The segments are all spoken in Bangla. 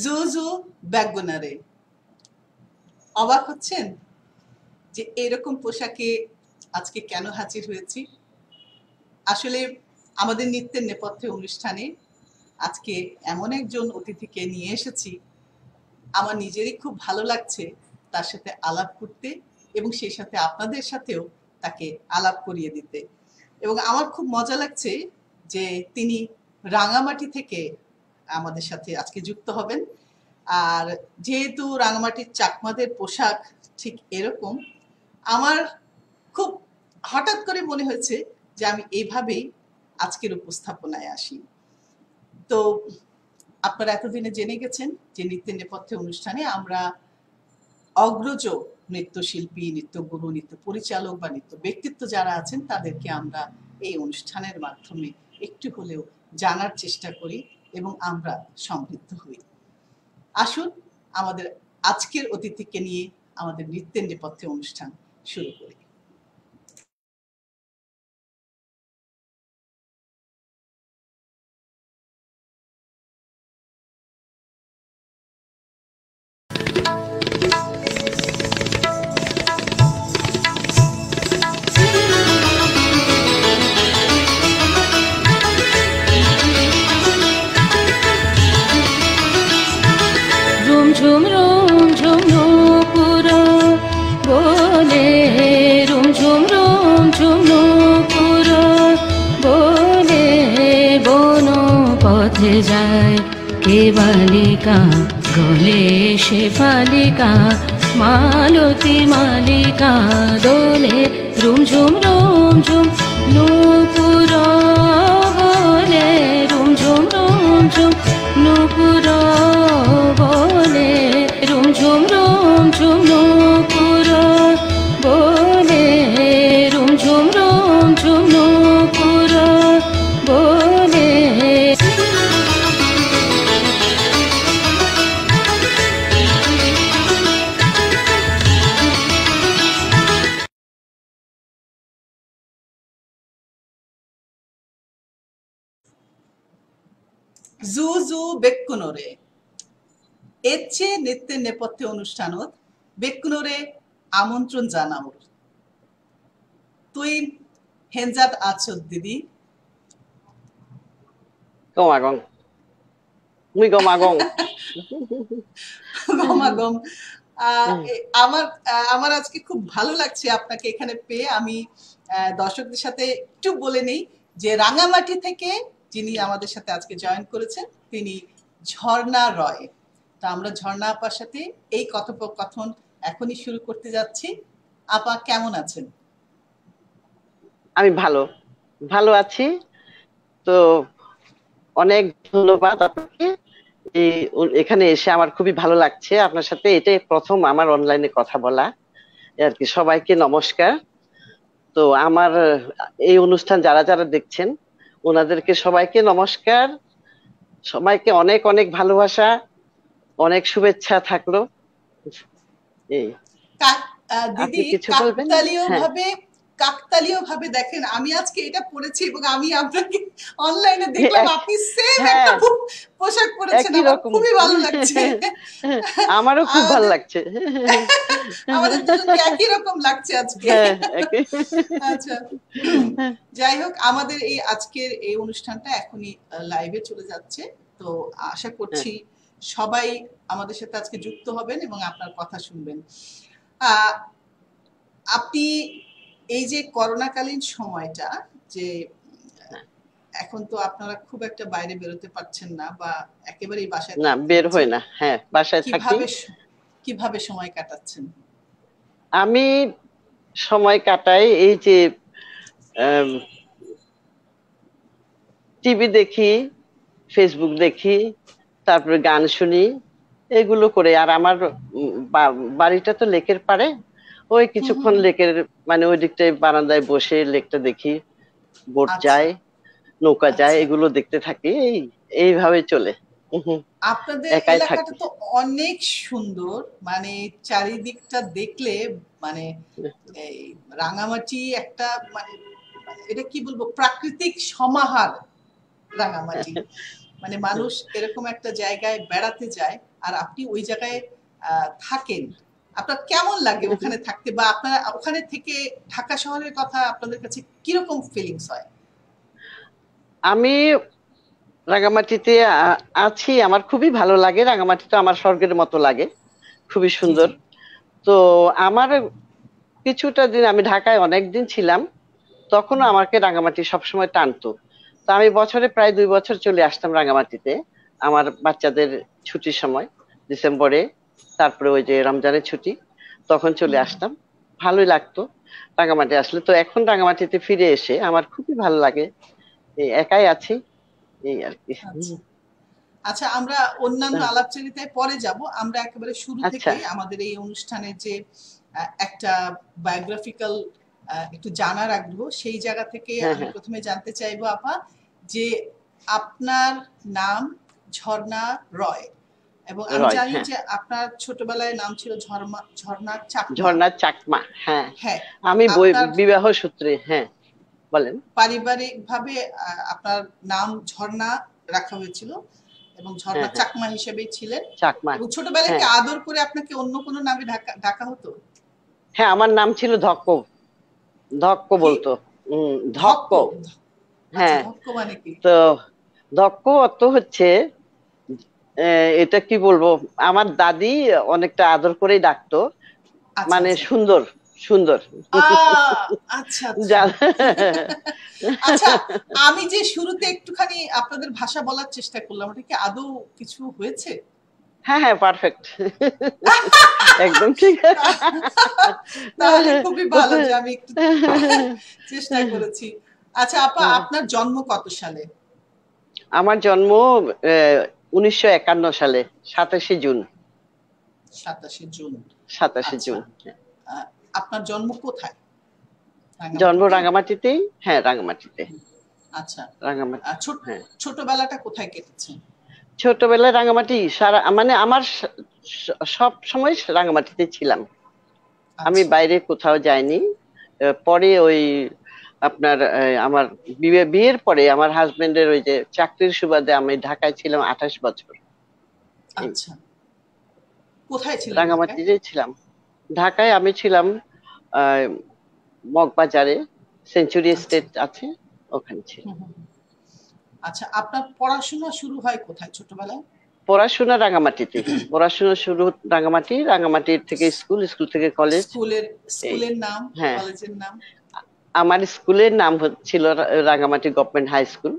জুজু ব্যাগুনারে অবাক হচ্ছেন যে এরকম পোশাকে আজকে কেন হাজির হয়েছি? আসলে আমাদের নৃত্যের নেপথ্যে অনুষ্ঠানে আজকে এমন একজন অতিথিকে নিয়ে এসেছি, আমার নিজেরই খুব ভালো লাগছে তার সাথে আলাপ করতে এবং সেই সাথে আপনাদের সাথেও তাকে আলাপ করিয়ে দিতে। এবং আমার খুব মজা লাগছে যে তিনি রাঙামাটি থেকে আমাদের সাথে আজকে যুক্ত হবেন। আর যেহেতু রাঙামাটির চাকমাদের পোশাক ঠিক এরকম, আমার খুব হঠাৎ করে মনে হয়েছে যে আমি এইভাবেই আজকের উপস্থাপনায় আসি। তো আপনারা এতদিনে জেনে গেছেন যে নৃত্যের নেপথ্যে অনুষ্ঠানে আমরা অগ্রজ নৃত্যশিল্পী, নৃত্যগুরু, নৃত্য পরিচালক বা নৃত্য ব্যক্তিত্ব যারা আছেন তাদেরকে আমরা এই অনুষ্ঠানের মাধ্যমে একটু হলেও জানার চেষ্টা করি এবং আমরা সমৃদ্ধ হই। আসুন আমাদের আজকের অতিথিকে নিয়ে আমাদের নৃত্যের নেপথ্যে অনুষ্ঠান শুরু করি। ঝুম ঝুম নূপুর বলে ঝুম নূপুর বলে বন পথে যায় কে বালিকা গলে সে বালিকা মালতী মালিকা দোলে ঝুম নূপুর বলে ঝুম নূপুর বলে ঝুম নূপুর বলে ঝুম নূপুর বলে। জুজু বেক্কুনরে এচ্ছে নৃত্যের নেপথ্যে অনুষ্ঠানত বেক্কুনরে আমন্ত্রণ জানাওর। তুই হেনজাত আছো দিদি? গমাগং মুই গমাগং গমাগম। আমার আমার আজকে খুব ভালো লাগছে আপনাকে এখানে পেয়ে। আমি দর্শকদের সাথে একটু বলে নেই যে রাঙামাটি থেকে যিনি আমাদের সাথে আজকে জয়েন করেছেন তিনি ঝর্ণা রয়। তো আমরা ঝর্ণা আপার সাথে এই কথোপকথন এখনই শুরু করতে যাচ্ছি। আপা কেমন আছেন? আমি ভালো আছি। তো অনেক ধন্যবাদ আপনাকে। এখানে এসে আমার খুবই ভালো লাগছে আপনার সাথে। এটাই প্রথম আমার অনলাইনে কথা বলা আর কি। সবাইকে নমস্কার। তো আমার এই অনুষ্ঠান যারা যারা দেখছেন ওনাদেরকে সবাইকে নমস্কার। সবাইকে অনেক অনেক ভালোবাসা, অনেক শুভেচ্ছা থাকলো। এই আপনি দিদি কিছু বলবেন? হ্যাঁ কাকতালীয় ভাবে দেখেন, আমি আজকে এটা পরেছি এবং আমি আপনাকে অনলাইনে দেখলাম আপনি সেম একটা হ্যাঁ পোশাক পরেছেন। একই আমার রকম। খুবই ভালো লাগছে। আমারও খুব ভালো আমাদের লাগছে। আমাদের দুজনকে একই রকম লাগছে আজকে। হ্যাঁ একই। আচ্ছা, যাই হোক, আমাদের এই আজকের এই অনুষ্ঠানটা এখনই লাইভে চলে যাচ্ছে। তো আশা করছি সবাই আমাদের সাথে আজকে যুক্ত হবেন এবং আপনার কথা শুনবেন। আপনি এই যে করোনাকালীন সময়টা, যে এখন তো আপনারা খুব একটা বাইরে বেরোতে পারছেন না বা একেবারেই বাসায় না, থাকতে বের হচ্ছে, হয় না। হ্যাঁ বাসায় থাকি। কিভাবে সময় কাটাচ্ছেন? আমি সময় কাটাই এই যে টিভি দেখি, ফেসবুক দেখি, তারপরে গান শুনি, এগুলো করে। আর আমার বাড়িটা তো লেকের পাড়ে। ওই কিছুক্ষণ লেকের মানে ওই দিকটায় বারান্দায় বসে লেকটা দেখি, বোট আচ্ছা যায়, নৌকা যায়, আচ্ছা। এগুলো দেখতে থাকি। এইভাবে চলে। আপনাদের একাই এলাকাটা থাকি। তো অনেক সুন্দর, মানে চারিদিকটা দেখলে মানে এই রাঙামাটি একটা মানে এটা কি বলবো, প্রাকৃতিক সমাহার রাঙামাটি। মানে মানুষ এরকম একটা জায়গায় বেড়াতে যায় আর আপনি ওই জায়গায় থাকেন, আপনার কেমন লাগে ওখানে থাকতে, বা আপনারা ওখানে থেকে ঢাকা শহরের কথা আপনাদের কাছে কিরকম ফিলিংস হয়? আমি রাঙামাটিতে আছি, আমার খুবই ভালো লাগে। রাঙামাটি তো আমার স্বর্গের মতো লাগে, খুবই জি সুন্দর। জি। তো আমার কিছুটা দিন, আমি ঢাকায় অনেক দিন ছিলাম, তখনও আমাকে রাঙামাটি সবসময় টানতো। তো আমি বছরে প্রায় 2 বছর চলে আসতাম রাঙামাটিতে আমার বাচ্চাদের ছুটির সময়, ডিসেম্বরে, তারপরে ওই যে রমজানের ছুটি, তখন চলে হুম, আসতাম। ভালোই লাগতো রাঙামাটি আসলে। তো এখন রাঙামাটিতে ফিরে এসে আমার খুবই ভালো লাগে। এই একাই আছি, এই আর কি। আচ্ছা আচ্ছা, আমরা অন্যান্য তা- আলাপচারিতায় পরে যাব। আমরা একেবারে শুরু আচ্ছা। থেকে আমাদের এই অনুষ্ঠানের যে একটা বায়োগ্রাফিক্যাল একটু জানার আগ্রহ, সেই জায়গা থেকে হ্যাঁ আমি হ্যাঁ। প্রথমে জানতে চাইবো আপা, যে আপনার নাম ঝর্ণা রয়, এবং আমি রয়, জানি হ্যাঁ। যে আপনার ছোটবেলায় নাম ছিল ঝর্ণা চাকমা। ঝর্ণা চাকমা, হ্যাঁ। হ্যাঁ, আমি আপনার বিবাহ সূত্রে, হ্যাঁ, বলেন। পারিবারিক ভাবে আপনার নাম ঝর্ণা রাখা হয়েছিল এবং ঝর্ণা হ্যাঁ হ্যাঁ, চাকমা হিসেবেই ছিলেন। চাকমা, এবং ছোটবেলায় কি হ্যাঁ। আদর করে আপনাকে অন্য কোনো নামে ডাকা হতো? হ্যাঁ, আমার নাম ছিল ধক্ক, ধক্ক কি? বলতো। ধক্ক, ধক্ক? আচ্ছা, হ্যাঁ। ধক্ক মানে কি? তো ধক্ক অর্থ হচ্ছে, এটা কি বলবো, আমার দাদি অনেকটা আদর করেই ডাকতো, আচ্ছা মানে আচ্ছা। সুন্দর, সুন্দর। আচ্ছা আচ্ছা। যা- আচ্ছা, আমি যে শুরুতে একটুখানি আপনাদের ভাষা বলার চেষ্টা করলাম, ওটা কি আদৌ কিছু হয়েছে? হ্যাঁ হ্যাঁ, পারফেক্ট, একদম ঠিক। তাহলে খুবই ভালো ওটা যে আমি একটু চেষ্টা করেছি। আচ্ছা আপা, আপনার জন্ম কত সালে? আমার জন্ম 1951 সালে, 27শে জুন। 27শে জুন। 27শে জুন, আচ্ছা, আহ, আপনার জন্ম কোথায়? জন্ম রাঙামাটিতে? রাঙামাটিতেই, হ্যাঁ রাঙামাটিতে। আচ্ছা। রাঙামাটি, হ্যাঁ। ছোটবেলাটা কোথায় কেটেছে? ছোটবেলায় রাঙামাটি, সারা মানে আমার সব সময় রাঙামাটিতে ছিলাম। আমি আচ্ছা। বাইরে কোথাও যাইনি। পরে ওই আপনার আমার বিয়ের পরে আমার হাজবেন্ডের ওই যে চাকরির সুবাদে আমি ঢাকায় ছিলাম 28 বছর। এই আচ্ছা, কোথায় ছিলেন ঢাকায়? রাঙামাটিতে ছিলাম। ঢাকায় আমি ছিলাম আহ মগবাজারে, সেঞ্চুরি আচ্ছা। এস্টেট আছে, ওখানে ছিলাম। হুম, হুম, হুম। আচ্ছা, আপনার পড়াশোনা শুরু হয় কোথায় ছোটবেলায়? পড়াশোনা রাঙামাটিতে, পড়াশোনা শুরু রাঙামাটি, রাঙামাটির থেকে স্কুল, স্কুল থেকে কলেজ। স্কুলের এই, স্কুলের নাম, হ্যাঁ। কলেজের নাম? আমার স্কুলের নাম ছিল রাঙামাটি গভর্নমেন্ট হাই স্কুল,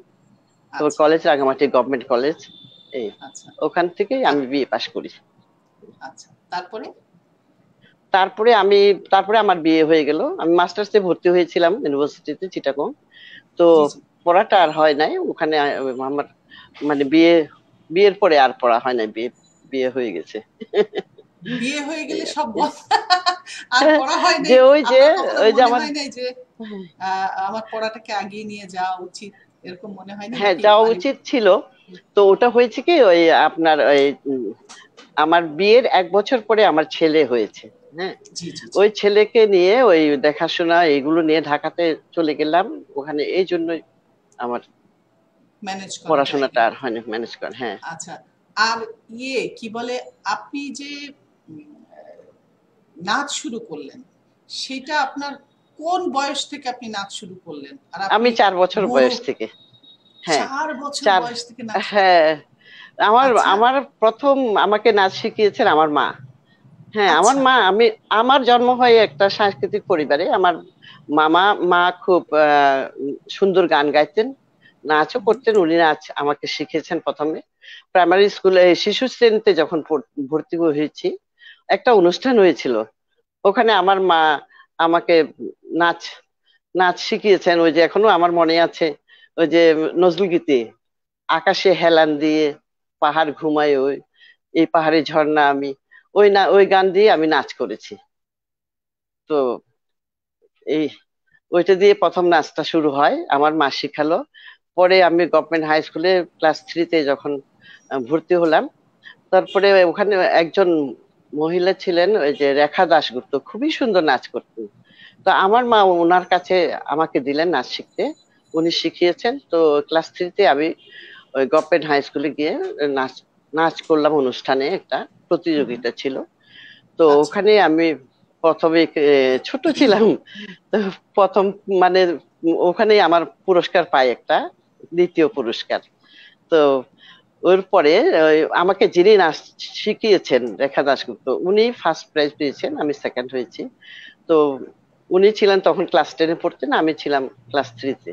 তারপর আচ্ছা কলেজ রাঙামাটি গভর্নমেন্ট কলেজ। এই, আচ্ছা। ওখান থেকেই তার আমি বিএ পাশ করি। আচ্ছা, তারপরে? তারপরে আমি, তারপরে আমার বিয়ে হয়ে গেল। আমি মাস্টার্সে ভর্তি হয়েছিলাম ইউনিভার্সিটিতে চিটাগং। তো জি জি। পড়াটা আর হয় নাই ওখানে। আমার মানে বিয়ের পরে আর পড়া হয় নাই, বিয়ে বিয়ে হয়ে গেছে। বিয়ে হয়ে এই গেলে আর সব কি। আর পড়া হয় যে নাই? ওই যে আপনার কখনো ওই যে মনে আমার, হয় নাই যে আমার পড়াটাকে আগিয়ে নিয়ে যাওয়া উচিত, এরকম মনে হয়নি হ্যাঁ নাকি? যাওয়া উচিত ছিল। তো ওটা হয়েছে কি, ওই আপনার ওই আমার বিয়ের 1 বছর পরে আমার ছেলে হয়েছে। হ্যাঁ, জি জি জি। ওই ছেলেকে নিয়ে ওই দেখাশোনা এগুলো নিয়ে ঢাকাতে চলে গেলাম। ওখানে এই জন্যই আমার ম্যানেজ করা পড়াশোনাটা যায়নি। আর হয়নি, ম্যানেজ করা, হ্যাঁ। আচ্ছা, আর কি বলে, আপনি যে উম, নাচ শুরু করলেন, সেটা আপনার কোন বয়স থেকে আপনি নাচ শুরু করলেন? আর আমি আপনি 4 বছর গুরু বয়স থেকে, হ্যাঁ। 4 বছর চার, বয়স থেকে নাচ শুরু? হ্যাঁ। আমার আচ্ছা আমার প্রথম আমাকে নাচ শিখিয়েছেন আমার মা। হ্যাঁ, আমার আচ্ছা। মা, আমার জন্ম হয় একটা সাংস্কৃতিক পরিবারে। আমার মা খুব সুন্দর গান গাইতেন, নাচও হুম, করতেন। উনি নাচ আমাকে শিখিয়েছেন প্রথমে প্রাইমারি স্কুলে, শিশু শ্রেণীতে যখন ভর্তি হয়েছি। একটা অনুষ্ঠান হয়েছিল, ওখানে আমার মা আমাকে নাচ নাচ শিখিয়েছেন। ওই যে এখনো আমার মনে আছে, ওই যে নজরুল গীতি, আকাশে হেলান দিয়ে পাহাড় ঘুমায় ওই, এই পাহাড়ে ঝর্ণা আমি, ওই গান দিয়ে আমি নাচ করেছি। তো এই ওইটা দিয়ে প্রথম নাচটা শুরু হয়, আমার মা শিখালো। পরে আমি গভর্নমেন্ট হাই স্কুলে ক্লাস 3-তে যখন ভর্তি হলাম, তারপরে ওখানে একজন মহিলা ছিলেন, ওই যে রেখা দাশগুপ্ত, খুবই সুন্দর নাচ করতেন। তো আমার মা ওনার কাছে আমাকে দিলেন নাচ শিখতে, উনি শিখিয়েছেন। তো ক্লাস 3-তে আমি ওই গভর্নমেন্ট হাই স্কুলে গিয়ে নাচ নাচ করলাম, অনুষ্ঠানে একটা হুম, হুম। প্রতিযোগিতা ছিল। তো আচ্ছা। ওখানে আমি প্রথমে ছোট ছিলাম, তো প্রথম মানে ওখানেই আমার পুরস্কার পাই একটা, দ্বিতীয় পুরস্কার। তো ওর পরে আমাকে যিনি নাচ শিখিয়েছেন রেখা দাশগুপ্ত, উনি ফার্স্ট প্রাইজ পেয়েছেন, আমি সেকেন্ড হয়েছি। তো উনি ছিলেন তখন ক্লাস 10-এ পড়তেন, আমি ছিলাম ক্লাস 3-তে।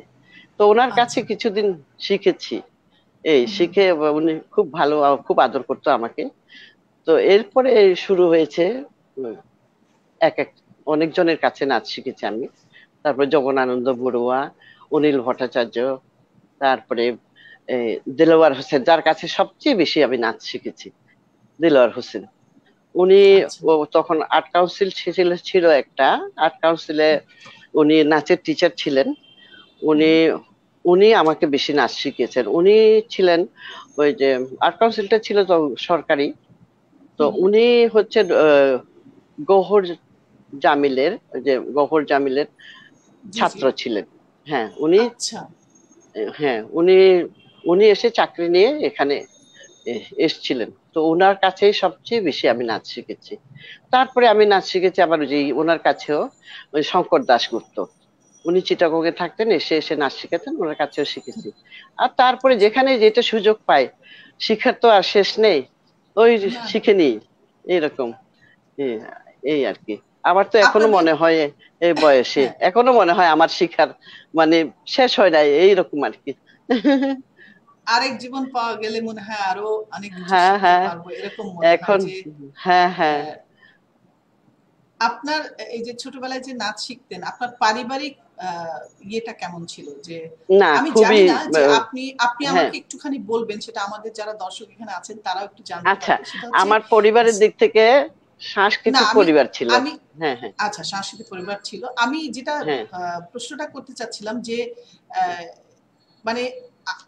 তো ওনার কাছে আচ্ছা। কিছুদিন শিখেছি। এই হুম, হুম। শিখে উনি খুব ভালো, খুব আদর করতো আমাকে। তো এরপরে শুরু হয়েছে উম, এক এক অনেকজনের কাছে নাচ শিখেছি আমি। তারপরে জগনানন্দ বড়ুয়া, অনিল ভট্টাচার্য, তারপরে দেলোয়ার হোসেন, যার কাছে সবচেয়ে বেশি আমি নাচ শিখেছি, দেলোয়ার হোসেন। উনি আচ্ছা। তখন আর্ট কাউন্সিল ছিল ছিল একটা, আর্ট কাউন্সিলে উনি নাচের টিচার ছিলেন। হুম, উনি হুম। উনি আমাকে বেশি নাচ শিখিয়েছেন। উনি ছিলেন ওই যে আর্ট কাউন্সিলটা ছিল তো সরকারি। তো হুম, হুম। উনি হচ্ছে গৌহর জামিলের, ওই যে গৌহর জামিলের জি, জি। ছাত্র ছিলেন। হ্যাঁ উনি, আচ্ছা। হ্যাঁ উনি উনি এসে চাকরি নিয়ে এখানে এসছিলেন। তো ওনার কাছেই সবচেয়ে বেশি আমি নাচ শিখেছি। তারপরে আমি নাচ শিখেছি আবার ওই যে ওনার কাছেও, ওই শঙ্কর দাশগুপ্ত, উনি চিটাগং এ থাকতেন, এসে এসে নাচ শিখাতেন, ওনার কাছেও শিখেছি। আর তারপরে আচ্ছা। যেখানে যেটা সুযোগ পাই, শিখার তো আর শেষ নেই, ওই না, না। শিখে নিই এরকম। এই এই আর কি। আমার তো এখনো আপনাদের মনে হয় এই বয়সে হ্যাঁ, এখনো মনে হয় আমার শিখার মানে শেষ হয় নাই, এইরকম আর কি। আরেক জীবন পাওয়া গেলে মনে হয় আরো অনেক কিছু হ্যাঁ শিখতে হ্যাঁ, পারবো, এরকম মনে হয় এখন যে হ্যাঁ হ্যাঁ আহ, আপনার এই যে ছোটবেলায় যে নাচ শিখতেন, আপনার পারিবারিক ইয়েটা কেমন ছিল? যে না আমি খুবই জানি না যে আপনি আপনি হ্যাঁ। আমাকে একটুখানি বলবেন, সেটা আমাদের যারা দর্শক এখানে আছেন তারাও একটু জানতে আচ্ছা, পারবে। সেটা হচ্ছে আমার পরিবারের দিক থেকে না সাংস্কৃতিক আমি পরিবার ছিল। আমি হ্যাঁ হ্যাঁ আচ্ছা, সাংস্কৃতিক পরিবার ছিল। আমি যেটা হ্যাঁ। প্রশ্নটা করতে চাচ্ছিলাম যে আহ, মানে আ-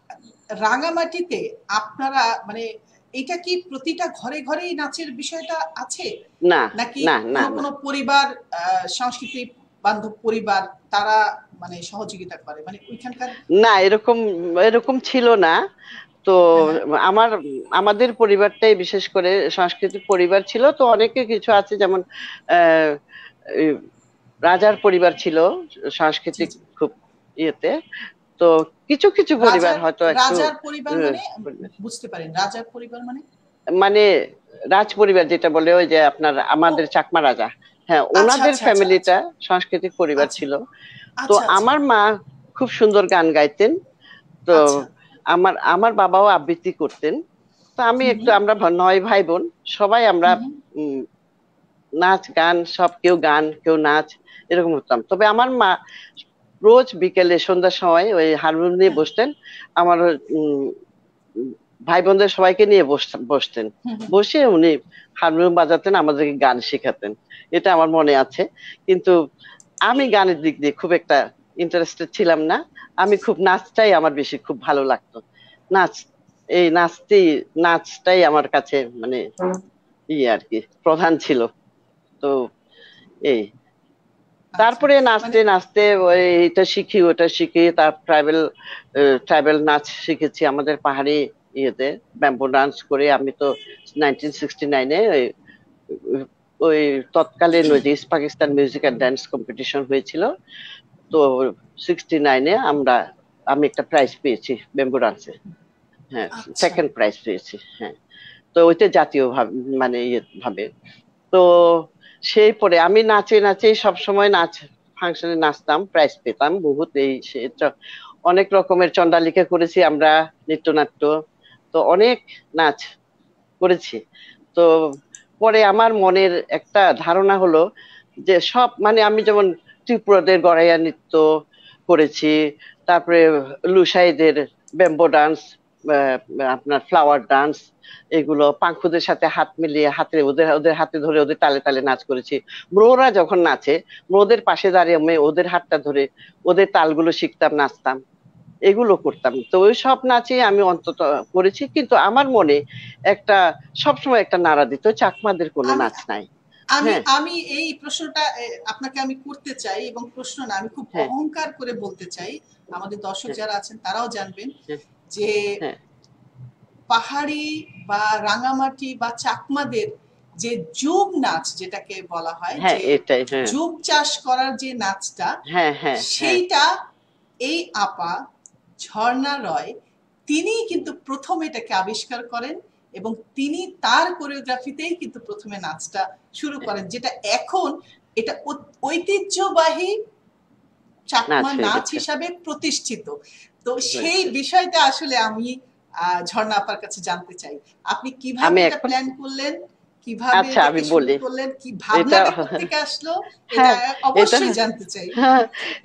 রাঙামাটিতে আপনারা মানে এটা কি প্রতিটা ঘরে ঘরেই নাচের বিষয়টা আছে, না নাকি না না কোনো না কোনো পরিবার সাংস্কৃতিক বান্ধব পরিবার তারা মানে সহযোগিতা করে মানে ওইখানকার? না, এরকম এরকম ছিল না। তো হ্যাঁ, হ্যাঁ। আমার আমাদের পরিবারটাই বিশেষ করে সাংস্কৃতিক পরিবার ছিল। তো অনেকে কিছু আছে যেমন আহ এই রাজার পরিবার ছিল জি, সাংস্কৃতিক জি। খুব ইয়েতে। তো কিছু কিছু পরিবার রাজার হয়তো একটু রাজার পরিবার আহ, মানে বুঝতে পারেন রাজার পরিবার মানে? মানে রাজ পরিবার যেটা বলে, ওই যে আপনার ও আমাদের চাকমা রাজা, হ্যাঁ আচ্ছা, ওনাদের আচ্ছা, আচ্ছা, আচ্ছা, ফ্যামিলিটা সাংস্কৃতিক পরিবার আচ্ছা, ছিল। তো আচ্ছা, আচ্ছা, আমার মা খুব সুন্দর গান গাইতেন। তো আচ্ছা। আমার আমার বাবাও আবৃত্তি করতেন। তো আমি হুম, একটু, হুম, আমরা 9 ভাই বোন, সবাই আমরা হুম, হুম। উম, নাচ গান সব, কেউ গান কেউ নাচ এরকম হতাম। তবে আমার মা রোজ বিকেলে সন্ধ্যার সময় ওই হারমোনিয়াম নিয়ে হ্যাঁ, বসতেন। আমার উম, উম, ভাই বোনদের সবাইকে নিয়ে বসতেন, হুম, হুম। বসে উনি হারমোনিয়াম বাজাতেন, আমাদেরকে গান শেখাতেন। এটা আমার মনে আছে। কিন্তু আমি গানের দিক দিয়ে খুব একটা ইন্টারেস্টেড ছিলাম না। আমি খুব নাচটাই আমার বেশি খুব ভালো লাগতো। নাচ, এই নাচটাই আমার কাছে মানে আর কি প্রধান ছিল। তো এই আচ্ছা, তারপরে মানে নাচতে নাচতে ওই এটা শিখি ওটা শিখি, তার ট্রাইবেল ট্রাইবেল নাচ শিখেছি আমাদের পাহাড়ি ইয়েতে, ব্যাম্বো ডান্স করে। আমি তো 1969-এ ওই তৎকালীন ওই যে east Pakistan music and dance competition হয়েছিল। তো 69-এ আমি একটা প্রাইজ পেয়েছি ব্যাম্বো ডান্সে। হ্যাঁ, আচ্ছা। সেকেন্ড প্রাইজ পেয়েছি। হ্যাঁ, তো ওইটা জাতীয় ভাবে মানে ইয়ে ভাবে। তো সেই পরে আমি নাচে নাচেই সব সময় নাচ ফাংশনে নাচতাম, প্রাইজ পেতাম বহুত। অনেক রকমের চন্ডালিকা করেছি আমরা, নৃত্যনাট্য, তো অনেক নাচ করেছি। তো পরে আমার মনের একটা ধারণা হলো যে সব মানে আমি যেমন ত্রিপুরাদের গড়াইয়া নৃত্য করেছি, তারপরে লুসাইদের ব্যাম্বো ডান্স, আপনার ফ্লাওয়ার ডান্স, এগুলো পাঙ্খুদের সাথে হাত মিলিয়ে হাতে ওদের ওদের হাতে ধরে ওদের তালে তালে নাচ করেছি। ব্রোরা যখন নাচে, ব্রোদের পাশে দাঁড়িয়ে আমি ওদের হাতটা ধরে ওদের তালগুলো শিখতাম, নাচতাম, এগুলো করতাম। তো ওই সব নাচই আমি অন্তত করেছি। কিন্তু আমার মনে একটা সবসময় একটা নাড়া দিত, চাকমাদের কোনো আমি নাচ নাই। আমি হ্যাঁ আমি এই প্রশ্নটা আপনাকে আমি করতে চাই, এবং প্রশ্ন না, আমি খুব হ্যাঁ অহংকার করে বলতে চাই, আমাদের দর্শক হ্যাঁ যারা আছেন তারাও জানবেন হ্যাঁ যে হ্যাঁ পাহাড়ি বা রাঙামাটি বা চাকমাদের যে জুম নাচ যেটাকে বলা হয়, হ্যাঁ যে এটাই, হ্যাঁ জুম চাষ করার যে নাচটা, হ্যাঁ হ্যাঁ হ্যাঁ সেইটা এই আপা ঝর্ণা রয় তিনি কিন্তু প্রথম এটাকে আবিষ্কার করেন, এবং তিনি তার কোরিওগ্রাফিতেই কিন্তু প্রথমে নাচটা শুরু করেন, যেটা এখন এটা ঐতিহ্যবাহী নাচ চাকমা হয়ে নাচ গেছে। হিসাবে প্রতিষ্ঠিত। তো সেই হয়েছে। বিষয়টা আসলে আমি ঝর্ণা আপার কাছে জানতে চাই, আপনি কিভাবে আমি এটা এখন, প্ল্যান করলেন, কিভাবে আচ্ছা আমি এটাকে শুরু বলি, করলেন, কি এটা ভাবনাটা কোত্থেকে আসলো, এটা হ্যাঁ এটা অবশ্যই জানতে চাই। হ্যাঁ,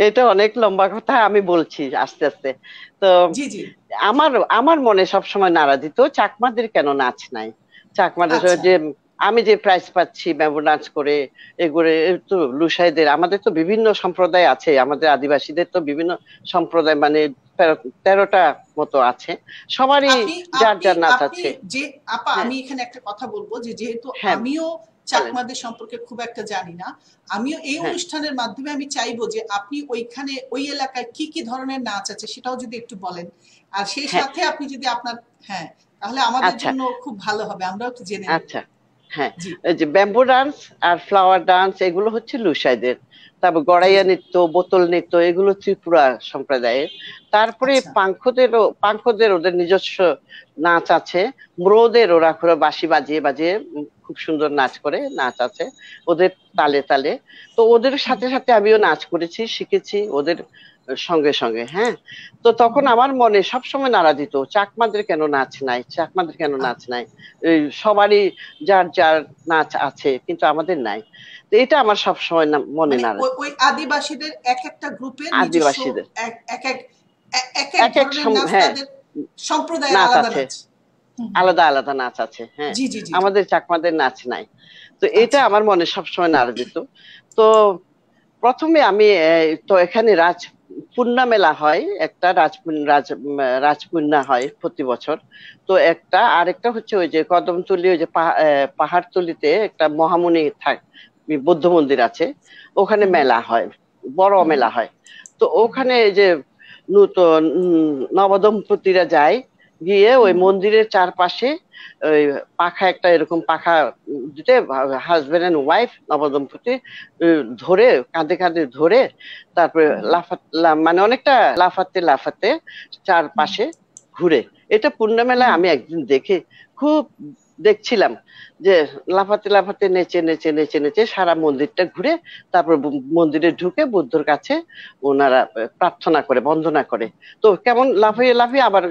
এটা অনেক লম্বা কথা, আমি বলছি আস্তে আস্তে। তো জি জি। আমার আমার মনে সবসময় নাড়া দিত চাকমাদের কেন নাচ নাই। চাকমাদের আচ্ছা। যে আমি যে প্রাইজ পাচ্ছি ব্যাম্বু নাচ করে, এগুলো তো লুসাইদের, আমাদের তো বিভিন্ন সম্প্রদায় আছে, আমাদের আদিবাসীদের তো বিভিন্ন সম্প্রদায়, মানে 13টা মতো আছে, সবারই আপনি যার আপনি যার নাচ আপনি আছে। যে আপা, হ্যাঁ আমি এখানে একটা কথা বলবো, যে যেহেতু হ্যাঁ আমিও বলেন। চাকমাদের সম্পর্কে খুব একটা জানি না, আমিও এই হ্যাঁ অনুষ্ঠানের মাধ্যমে আমি চাইবো যে আপনি ওইখানে ওই এলাকায় কি কি ধরনের নাচ আছে সেটাও যদি একটু বলেন, আর সেই হ্যাঁ সাথে আপনি যদি আপনার, হ্যাঁ, তাহলে আমাদের আচ্ছা জন্য খুব ভালো হবে, আমরাও একটু জেনে নেব। আচ্ছা। হ্যাঁ, জি এই যে ব্যাম্বু ডান্স আর ফ্লাওয়ার ডান্স এগুলো হচ্ছে লুসাইদের, তারপর জি গড়াইয়া জি। নৃত্য, বোতল নৃত্য এগুলো ত্রিপুরা সম্প্রদায়ের। তারপরে আচ্ছা। পাংখদের ওদের নিজস্ব নাচ আছে। ম্রোদের ওরা পুরো বাঁশি বাজিয়ে বাজিয়ে খুব সুন্দর নাচ করে, নাচ আছে ওদের তালে তালে। তো ওদের হুম সাথে সাথে আমিও নাচ করেছি, শিখেছি ওদের সঙ্গে সঙ্গে। হ্যাঁ, তো হুম। তখন আমার মনে সবসময় নাড়া দিত চাকমাদের কেন নাচ নাই, চাকমাদের কেন নাচ নাই। এই সবারই যার যার নাচ আছে কিন্তু আমাদের নাই। তো এটা আমার সবসময় মনে মানে নাড়া ওই দিত। ওই আদিবাসীদের এক একটা গ্রুপের নিজস্ব আদিবাসীদের এক এক এক এক এক এক এক ধরনের নাচ, হ্যাঁ তাদের সম্প্রদায়ের নাচ আলাদা আছে, নাচ। হুম হুম। আলাদা আলাদা নাচ আছে। হ্যাঁ, জি জি জি জি। আমাদের চাকমাদের নাচ নাই। তো এটা আচ্ছা। আমার মনে সবসময় নাড়া দিত। তো প্রথমে আমি তো এখানে পূর্ণা মেলা হয়, একটা রাজপূর্ণা হয় প্রতি বছর। তো একটা আরেকটা হচ্ছে ওই যে কদমতলি, ওই যে পাহাড়তলিতে একটা মহামুনি বৌদ্ধ মন্দির আছে, ওখানে হুম মেলা হয়, বড় হুম মেলা হয়। তো হুম ওখানে এই যে নূতন নবদম্পতিরা যায়, গিয়ে ওই হুম মন্দিরের চারপাশে ওই পাখা, একটা এরকম পাখা দিতে, হাজবেন্ড এন্ড ওয়াইফ নবদম্পতি ধরে, কাঁধে কাঁধে ধরে, তারপরে হুম মানে অনেকটা লাফাতে লাফাতে হুম চারপাশে ঘুরে। এটা পূর্ণিমেলায় হুম আমি একদিন দেখে খুব দেখছিলাম যে লাফাতে লাফাতে নেচে নেচে নেচে নেচে সারা মন্দিরটা ঘুরে, তারপর মন্দিরে ঢুকে বুদ্ধর কাছে ওনারা প্রার্থনা করে, বন্দনা করে। তো কেমন লাফিয়ে লাফিয়ে আবার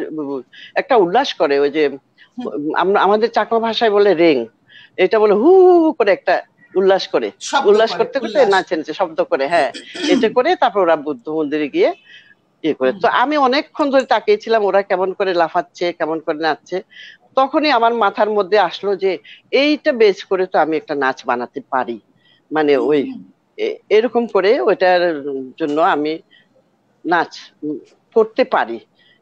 একটা উল্লাস করে, ওই যে হুম। আমরা আমাদের চাকমা ভাষায় বলে রেং, এটা বলে হু হু হু করে একটা উল্লাস করে, শব্দ উল্লাস করে করতে করতে উল্লাস। নাচে নাচে শব্দ করে। হ্যাঁ, এটা করে তারপর ওরা বুদ্ধ মন্দিরে গিয়ে ইয়ে করে। হুম। তো আমি অনেকক্ষণ ধরে তাকিয়েছিলাম ওরা কেমন করে লাফাচ্ছে, কেমন করে নাচছে। তখনই আমার মাথার মধ্যে আসলো যে এইটা বেস করে তো আমি একটা নাচ বানাতে পারি, মানে হুম ওই হুম। এরকম করে ওইটার জন্য আমি নাচ করতে পারি।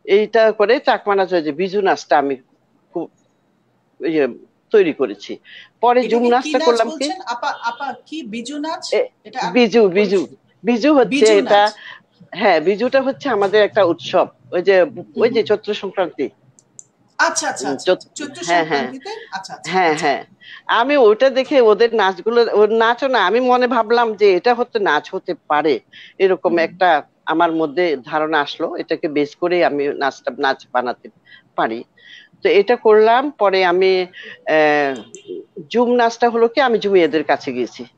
এইটা করে চাকমা নাচ, ওই যে বিজু নাচটা আমি খুব ইয়ে তৈরি করেছি। পরে ঝুম এটাকে কি নাচটা নাচ করলাম কি, বলছেন আপা? আপা কি বিজু নাচ? এ- এটা আমি বিজু বিজু পরিচিত। বিজু হচ্ছে বিজু এটা। নাচ। হ্যাঁ, বিজুটা হচ্ছে আমাদের একটা উৎসব, ওই যে হুম হুম। চৈত্র সংক্রান্তি। আচ্ছা আচ্ছা আচ্ছা আচ্ছা, চৈত্র হ্যাঁ হ্যাঁ সংক্রান্তিতে। আচ্ছা আচ্ছা হ্যাঁ আচ্ছা। হ্যাঁ, আমি ওটা দেখে ওদের নাচগুলো, ওর নাচও না, আমি মনে ভাবলাম যে এটা হতে নাচ হতে পারে, এরকম হুম একটা আমার মধ্যে ধারণা আসলো, এটাকে বেস করে আমি নাচ বানাতে পারি। তো এটা করলাম। পরে আমি আহ জুম নাচটা হলো কি, আমি জুমিয়াদের কাছে গিয়েছি। হুম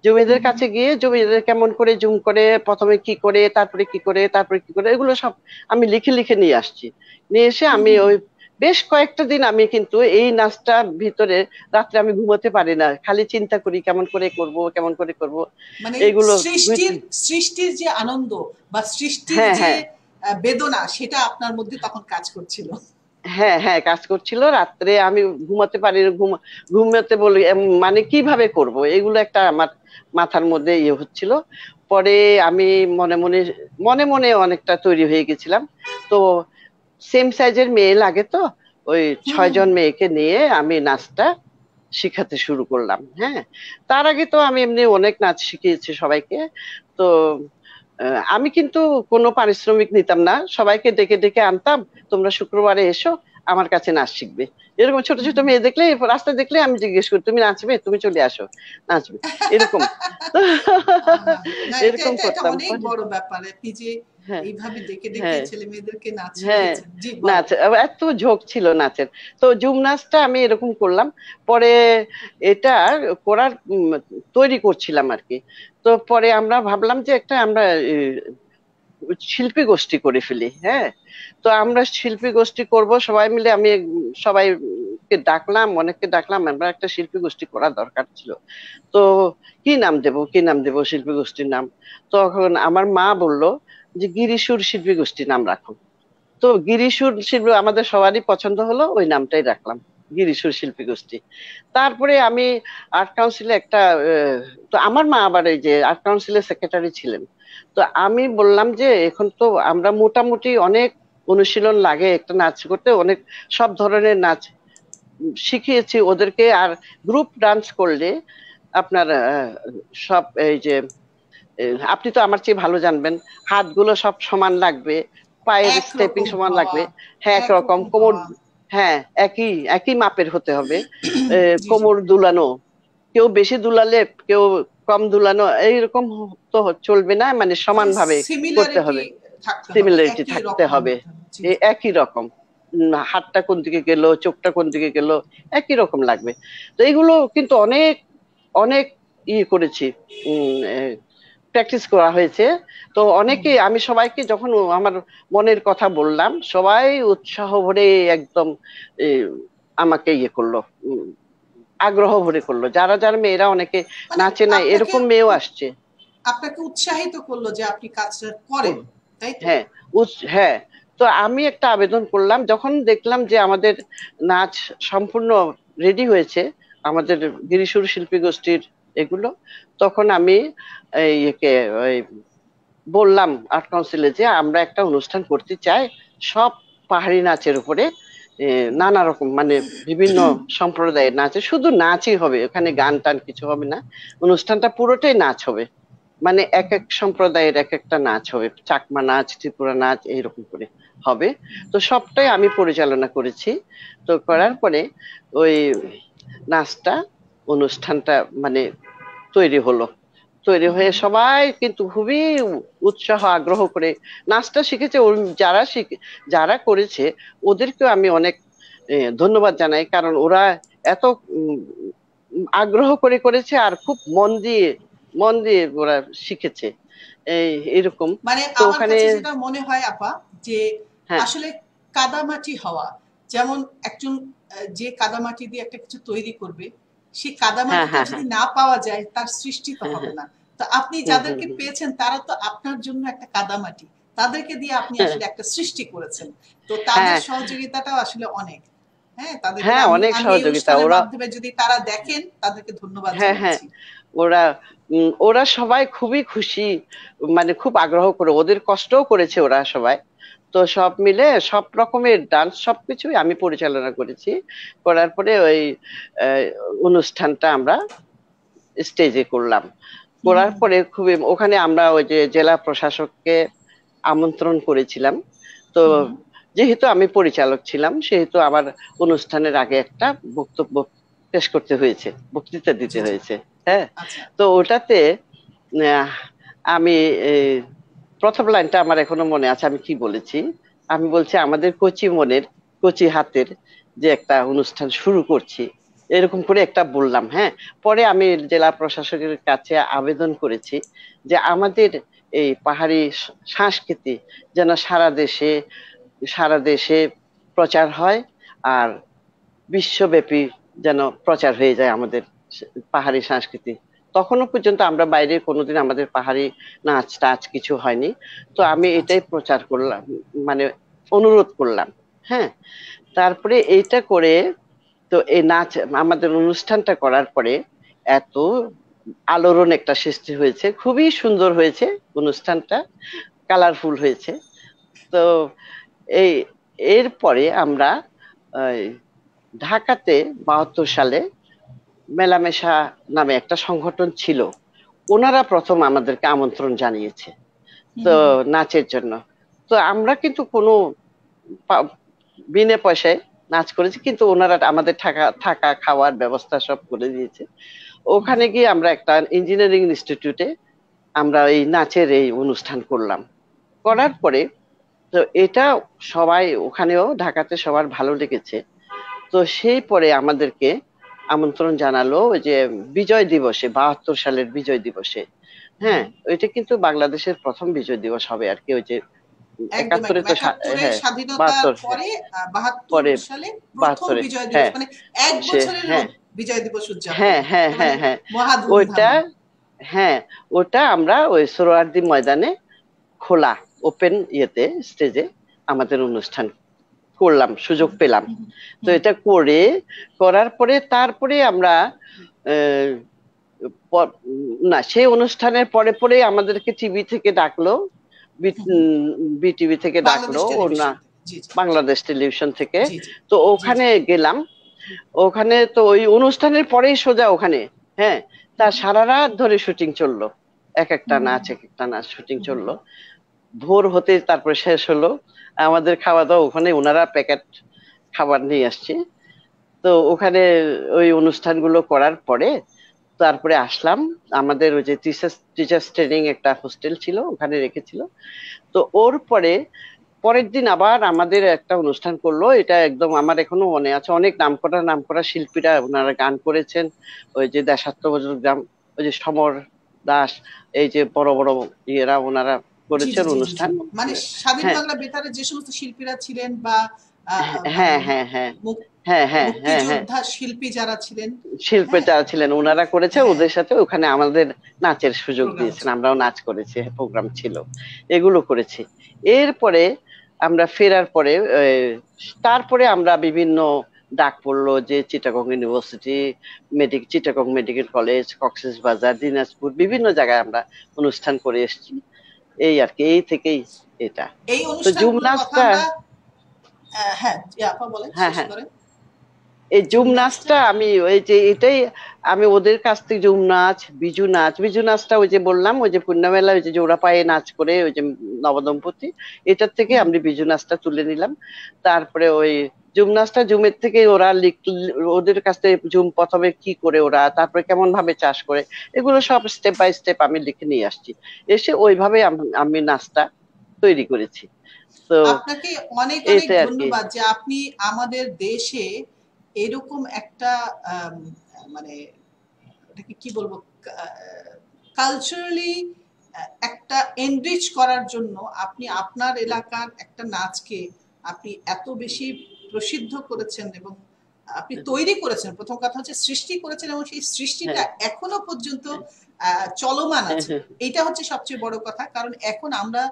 জমিদার হুম কাছে গিয়ে জমিদার কেমন করে জুম করে, প্রথমে কি করে, তারপরে কি করে, তারপরে কি করে, এগুলো সব আমি লিখে লিখে নিয়ে আসছি। নিয়ে এসে হুম আমি হুম। ওই বেশ কয়েকটা দিন আমি কিন্তু এই নাচটা ভিতরে, রাত্রে আমি ঘুমোতে পারি না, খালি চিন্তা করি কেমন করে করব, কেমন করে করব মানে এগুলো। সৃষ্টির সৃষ্টির যে আনন্দ বা সৃষ্টির হ্যাঁ যে হ্যাঁ বেদনা, সেটা আপনার মধ্যে তখন কাজ করছিল। হ্যাঁ হ্যাঁ, কাজ করছিল। রাত্রে আমি ঘুমাতে পারি না, ঘুমাতে বলি মানে কিভাবে করব, এগুলো একটা আমার মাথার মধ্যে ইয়ে হচ্ছিল। পরে আমি মনে মনে মনে মনে অনেকটা তৈরি হয়ে গেছিলাম। তো সেম সাইজের মেয়ে লাগে, তো ওই হুম হুম 6 জন হুম। মেয়েকে নিয়ে আমি নাচটা শিখাতে শুরু করলাম। হ্যাঁ, তার আগে তো আমি এমনি অনেক নাচ শিখিয়েছি সবাইকে। তো আমি কিন্তু কোনো পারিশ্রমিক নিতাম না, সবাইকে ডেকে ডেকে আনতাম, তোমরা শুক্রবারে এসো, আমার কাছে নাচ শিখবে। এরকম ছোট ছোট মেয়ে দেখলে, রাস্তায় দেখলে আমি জিজ্ঞেস করি, তুমি নাচবে, তুমি চলে আসো, নাচবে, এরকম। না, এটা এরকম এটা এটা করতাম অনেক পরে। বড় ব্যাপার। আপনি যে হ্যাঁ, এইভাবে ডেকে ডেকে হ্যাঁ, ছেলে মেয়েদেরকে নাচ হ্যাঁ, শিখিয়েছেন, জি বলেন। নাচ এত ঝোঁক ছিল নাচের। তো ঝুম নাচটা আমি এরকম করলাম। পরে এটা করার তৈরি করছিলাম আর কি। তো পরে আমরা ভাবলাম যে একটা আমরা শিল্পী গোষ্ঠী করে ফেলি। হ্যাঁ, তো আমরা শিল্পী গোষ্ঠী করব সবাই মিলে। আমি সবাইকে ডাকলাম, অনেককে ডাকলাম, আমরা একটা শিল্পী গোষ্ঠী করা দরকার ছিল। তো কি নাম দেব, কি নাম দেব শিল্পী গোষ্ঠীর নাম? তখন আমার মা বলল যে গিরিশুর শিল্পী গোষ্ঠীর নাম রাখো। তো গিরিশুর শিল্পী আমাদের সবারই পছন্দ হলো, ওই নামটাই রাখলাম, গিরিশুর শিল্পী গোষ্ঠী। তারপরে আমি আর্ট কাউন্সিলে একটা তো আমার মা আবার এই যে আর্ট কাউন্সিলের সেক্রেটারি ছিলেন। তো আমি বললাম যে এখন তো আমরা মোটামুটি অনেক অনুশীলন লাগে একটা নাচ করতে, অনেক সব ধরনের নাচ শিখিয়েছি ওদেরকে। আর গ্রুপ ডান্স করলে আপনার সব এই যে আপনি তো আমার চেয়ে ভালো জানবেন, হাতগুলো সব সমান লাগবে, পায়ের স্টেপিং একরকম সমান হওয়া, লাগবে। হ্যাঁ, একরকম একরকম কোমর, হওয়া। হ্যাঁ একই একই মাপের হতে হবে। জি জি। কোমর দুলানো, কেউ বেশি দুলালে কেউ কম দুলানো এইরকম তো চলবে না, মানে সমানভাবে করতে সিমিলারিটি হবে, থাকতে হবে, সিমিলারিটি একই থাকতে রকম হবে। হতে হবে। জি জি। একই রকম, হাতটা কোন দিকে গেল, চোখটা কোন দিকে গেল, একই রকম লাগবে। তো এগুলো কিন্তু অনেক অনেক করেছি, প্র্যাকটিস করা হয়েছে। তো হুম। অনেকে, আমি সবাইকে যখন আমার মনের কথা বললাম, সবাই উৎসাহ ভরে একদম এ, আমাকে করলো, আগ্রহ ভরে করলো। যারা যারা মেয়েরা অনেকে মানে নাচে না আপনাকে এরকম মেয়েও উৎ- আসছে। আপনাকে উৎসাহিত করলো যে আপনি কাজটা ও, করেন, তাই তো? হ্যাঁ, হ্যাঁ। তো আমি একটা আবেদন করলাম যখন দেখলাম যে আমাদের নাচ সম্পূর্ণ রেডি হয়েছে, আমাদের গিরিশুর শিল্পী গোষ্ঠীর এগুলো, তখন আমি একে ওই বললাম আর্ট কাউন্সিলে যে আমরা একটা অনুষ্ঠান করতে চাই সব পাহাড়ি নাচের উপরে। নানা রকম মানে বিভিন্ন সম্প্রদায়ের নাচে, শুধু নাচই হবে, ওখানে গান টান কিছু হবে না, অনুষ্ঠানটা পুরোটাই নাচ হবে। মানে এক এক সম্প্রদায়ের এক একটা নাচ হবে, চাকমা নাচ, ত্রিপুরা নাচ, এইরকম করে হবে। তো সবটাই আমি পরিচালনা করেছি। তো করার পরে ওই নাচটা, অনুষ্ঠানটা মানে তৈরি হলো। তৈরি হয়ে সবাই কিন্তু খুবই উৎসাহ আগ্রহ করে নাচটা শিখেছে। যারা যারা করেছে ওদেরকেও আমি অনেক ধন্যবাদ জানাই, কারণ ওরা এত উম, আগ্রহ করে করেছে আর খুব মন দিয়ে ওরা শিখেছে এই এরকম। মানে তো আমার ওখানে, কাছে যেটা মনে হয় আপা, যে হ্যাঁ, আসলে কাদামাটি হওয়া, যেমন একজন যে কাদামাটি দিয়ে একটা কিছু তৈরি করবে, সেই হ্যাঁ, কাদামাটিটা হ্যাঁ, হ্যাঁ, যদি না পাওয়া যায় তার সৃষ্টি তো হ্যাঁ, হবে হ্যাঁ, না। তো আপনি হুম, হুম, যাদেরকে হুম, পেয়েছেন তারা তো আপনার জন্য একটা কাদামাটি, তাদেরকে দিয়ে আপনি হ্যাঁ, আসলে একটা সৃষ্টি করেছেন। তো তাদের হ্যাঁ, সহযোগিতাটাও আসলে অনেক। হ্যাঁ, তাদেরকে হ্যাঁ, আমি অনেক আমি এই সহযোগিতা অনুষ্ঠানের ওরা। মাধ্যমে যদি তারা দেখেন, তাদেরকে ধন্যবাদ হ্যাঁ, হ্যাঁ, জানাচ্ছি। ওরা ওরা সবাই খুবই খুশি, মানে খুব আগ্রহ করে, ওদের কষ্টও করেছে ওরা সবাই। তো সব মিলে সব রকমের ডান্স সবকিছুই আমি পরিচালনা করেছি। করার পরে ওই আহ, অনুষ্ঠানটা আমরা স্টেজে করলাম। হুম করার হুম পরে খুবই ওখানে আমরা ওই যে জেলা প্রশাসককে আমন্ত্রণ করেছিলাম। তো হুম হুম। যেহেতু আমি পরিচালক ছিলাম সেহেতু আমার অনুষ্ঠানের আগে একটা বক্তব্য পেশ করতে হয়েছে, বক্তৃতা দিতে জি জি। হয়েছে। হ্যাঁ, আচ্ছা। তো ওটাতে আহ, আমি এই, প্রথম লাইনটা আমার এখনো মনে আছে, আমি কি বলেছি। আমি বলছি আমাদের কচি মনের, কচি হাতের যে একটা অনুষ্ঠান শুরু করছি, এরকম করে একটা বললাম। হ্যাঁ, পরে আমি জেলা প্রশাসকের কাছে আবেদন করেছি যে আমাদের এই পাহাড়ি সংস্কৃতি যেন সারা দেশে প্রচার হয়, আর বিশ্বব্যাপী যেন প্রচার হয়ে যায় আমাদের পাহাড়ি সংস্কৃতি। তখনো পর্যন্ত আমরা বাইরে কোনোদিন আমাদের পাহাড়ি নাচ টাচ কিছু হয়নি। তো আমি আচ্ছা। এটাই প্রচার করলাম, মানে অনুরোধ করলাম। হ্যাঁ, তারপরে এইটা করে, তো এই নাচ আমাদের অনুষ্ঠানটা করার পরে এত আলোড়ন একটা সৃষ্টি হয়েছে, খুবই সুন্দর হয়েছে অনুষ্ঠানটা, কালারফুল হয়েছে। তো এই এরপরে আমরা ওই ঢাকাতে 72 সালে মেলামেশা নামে একটা সংগঠন ছিল, ওনারা প্রথম আমাদেরকে আমন্ত্রণ জানিয়েছে হুম তো হুম নাচের জন্য। তো আমরা কিন্তু কোনো পা- বিনা পয়সায় নাচ করেছি, কিন্তু ওনারা আমাদের থাকা থাকা খাওয়ার ব্যবস্থা সব করে দিয়েছে। ওখানে গিয়ে আমরা একটা ইঞ্জিনিয়ারিং ইনস্টিটিউটে আমরা এই নাচের এই অনুষ্ঠান করলাম। করার পরে তো এটা সবাই ওখানেও ঢাকাতে সবার ভালো লেগেছে। তো সেই পরে আমাদেরকে আমন্ত্রণ জানালো ওই যে বিজয় দিবসে, 72 সালের বিজয় দিবসে। হ্যাঁ, ওইটা কিন্তু বাংলাদেশের প্রথম বিজয় দিবস হবে আর কি, ওই যে একদম একাত্তরে একদম তো 71-এর হ্যাঁ, স্বাধীনতার 72, পরে 72 পরে সালে প্রথম 72-এ, বিজয় দিবস, হ্যাঁ মানে এক সে বছরের হ্যাঁ বিজয় দিবস উদযাপন হ্যাঁ হ্যাঁ একেবারে হ্যাঁ হ্যাঁ মহা ওইটা, ধুমধামে। হ্যাঁ ওটা আমরা ওই সোহরাওয়ার্দী ময়দানে খোলা ওপেন ইয়েতে স্টেজে আমাদের অনুষ্ঠান করলাম, সুযোগ পেলাম। হুম, তো হুম, এটা করার পরে তারপরে আমরা আহ, না সেই অনুষ্ঠানের পরে পরে আমাদেরকে টিভি থেকে ডাকলো, হুম, হুম। বিটিভি থেকে বাংলাদেশ ডাকলো না, টেলিভিশন থেকে, জি জি বাংলাদেশ টেলিভিশন থেকে। জি জি তো জি জি। ওখানে গেলাম। ওখানে তো ওই অনুষ্ঠানের পরেই সোজা ওখানে, হ্যাঁ, হুম, তার সারা রাত ধরে শুটিং চললো, হুম, হুম, এক একটা নাচ শুটিং হুম, চললো। ভোর হতে তারপরে শেষ হলো। আমাদের খাওয়া দাওয়া ওখানে, ওনারা প্যাকেট খাবার নিয়ে আসছে। তো ওখানে ওই অনুষ্ঠানগুলো করার পরে তারপরে আসলাম। আমাদের ওই যে টিচার্স ট্রেনিং একটা হোস্টেল ছিল, ওখানে রেখেছিল। তো ওর পরে পরের দিন আবার আমাদের একটা অনুষ্ঠান করলো। এটা একদম আমার এখনো মনে আছে, অনেক নামকরা শিল্পীরা ওনারা গান করেছেন। ওই যে দেশাত্মবোধক, ওই যে সমর দাস, এই যে বড় বড় ইয়েরা ওনারা জি জি করেছেন জি জি জি। অনুষ্ঠান। মানে স্বাধীন হ্যাঁ বাংলা বেতারে যে সমস্ত শিল্পীরা ছিলেন বা মানে হ্যাঁ হ্যাঁ হ্যাঁ মুক- হ্যাঁ হ্যাঁ হ্যাঁ হ্যাঁ মুক্তিযোদ্ধা শিল্পী যারা ছিলেন, শিল্পী হ্যাঁ যারা ছিলেন ওনারা করেছে, হ্যাঁ, ওদের সাথে ওখানে আমাদের নাচের সুযোগ প্রোগ্রাম দিয়েছেন, ছিল। আমরাও নাচ করেছি, প্রোগ্রাম ছিল, এগুলো করেছি। এরপরে আমরা ফেরার পরে তারপরে আমরা বিভিন্ন ডাক পড়লো যে Chittagong university, Chittagong medical college, Cox's বাজার, দিনাজপুর, বিভিন্ন জায়গায় আমরা অনুষ্ঠান করে এসেছি। এই আর কি, এই থেকেই এটা। এই তো জুম অনুষ্ঠানগুলোর কথা নাচটা, আমরা হ্যাঁ জি, আপা বলেন, হ্যাঁ শেষ হ্যাঁ, করেন। এই জুম জুম নাচটা, নাচটা আমি ওই যে এটাই আমি ওদের কাছ থেকে জুম নাচ, বিজু নাচটা ওই যে বললাম, ওই যে পূর্ণমেলা, ওই যে জোড়া পায়ে নাচ করে ওই যে নবদম্পতি, এটার থেকে হুম, আমি বিজু নাচটা তুলে নিলাম। তারপরে ওই জুম নাচটা জুমের থেকে ওরা ওদের কাছ থেকে জুম প্রথমে কি করে ওরা, তারপরে কেমন ভাবে চাষ করে, এগুলো সব স্টেপ বাই স্টেপ আমি লিখে নিয়ে আসছি। এসে ওইভাবে আমি নাচটা তৈরি করেছি। তো আপনাকে অনেক অনেক এইটাই আর কি। ধন্যবাদ যে আপনি আমাদের দেশে এরকম একটা আম, মানে এটাকে কি বলবো, কালচারালি একটা এনরিচ করার জন্য আপনি আপনার এলাকার একটা নাচকে আপনি এত বেশি প্রসিদ্ধ করেছেন এবং আপনি তৈরি করেছেন। প্রথম কথা হচ্ছে সৃষ্টি করেছেন এবং সেই সৃষ্টিটা হ্যাঁ এখনো পর্যন্ত চলমান হ্যাঁ আছে। হ্যাঁ এটা হচ্ছে সবচেয়ে বড় কথা, কারণ এখন আমরা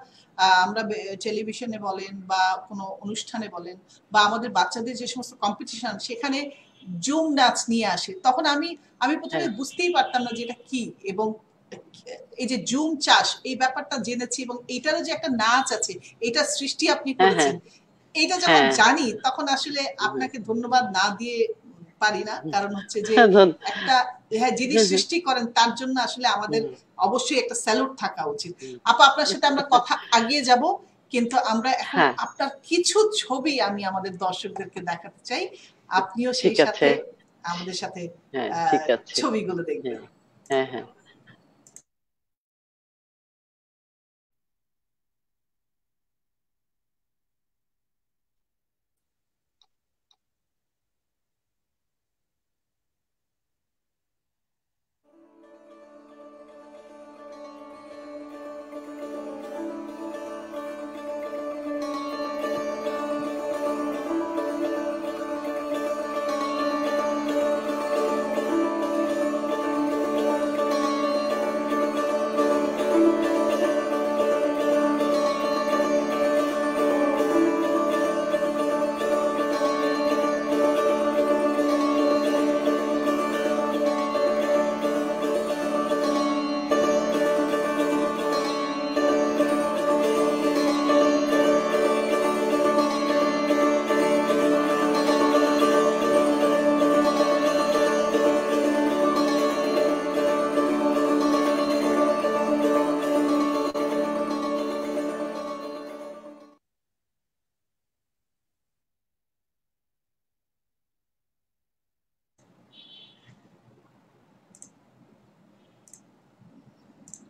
টেলিভিশনে বলেন বা কোনো অনুষ্ঠানে বলেন বা আমাদের বাচ্চাদের যে সমস্ত কম্পিটিশন সেখানে জুম নাচ নিয়ে আসে, তখন আমি আমি প্রথমে হ্যাঁ বুঝতেই পারতাম না যে এটা কি, এবং এই যে জুম চাষ এই ব্যাপারটা জেনেছি এবং এইটারও যে একটা নাচ আছে, এটা সৃষ্টি আপনি হ্যাঁ হ্যাঁ করেছেন, এইটা যখন হ্যাঁ জানি তখন আসলে হ্যাঁ আপনাকে ধন্যবাদ না দিয়ে পারি না। কারণ হচ্ছে যে হ্যাঁ একটা, হ্যাঁ, যিনি হ্যাঁ সৃষ্টি করেন তার জন্য আসলে আমাদের হ্যাঁ অবশ্যই একটা স্যালুট থাকা উচিত। হ্যাঁ আপা, আপনার সাথে আমরা কথা আগিয়ে যাব, কিন্তু আমরা এখন হ্যাঁ, আপনার কিছু ছবি আমি আমাদের দর্শকদেরকে দেখাতে চাই, আপনিও ঠিক সেই আছে। সাথে আমাদের সাথে হ্যাঁ ঠিক আছে। ছবিগুলো হ্যাঁ দেখবেন। হ্যাঁ হ্যাঁ।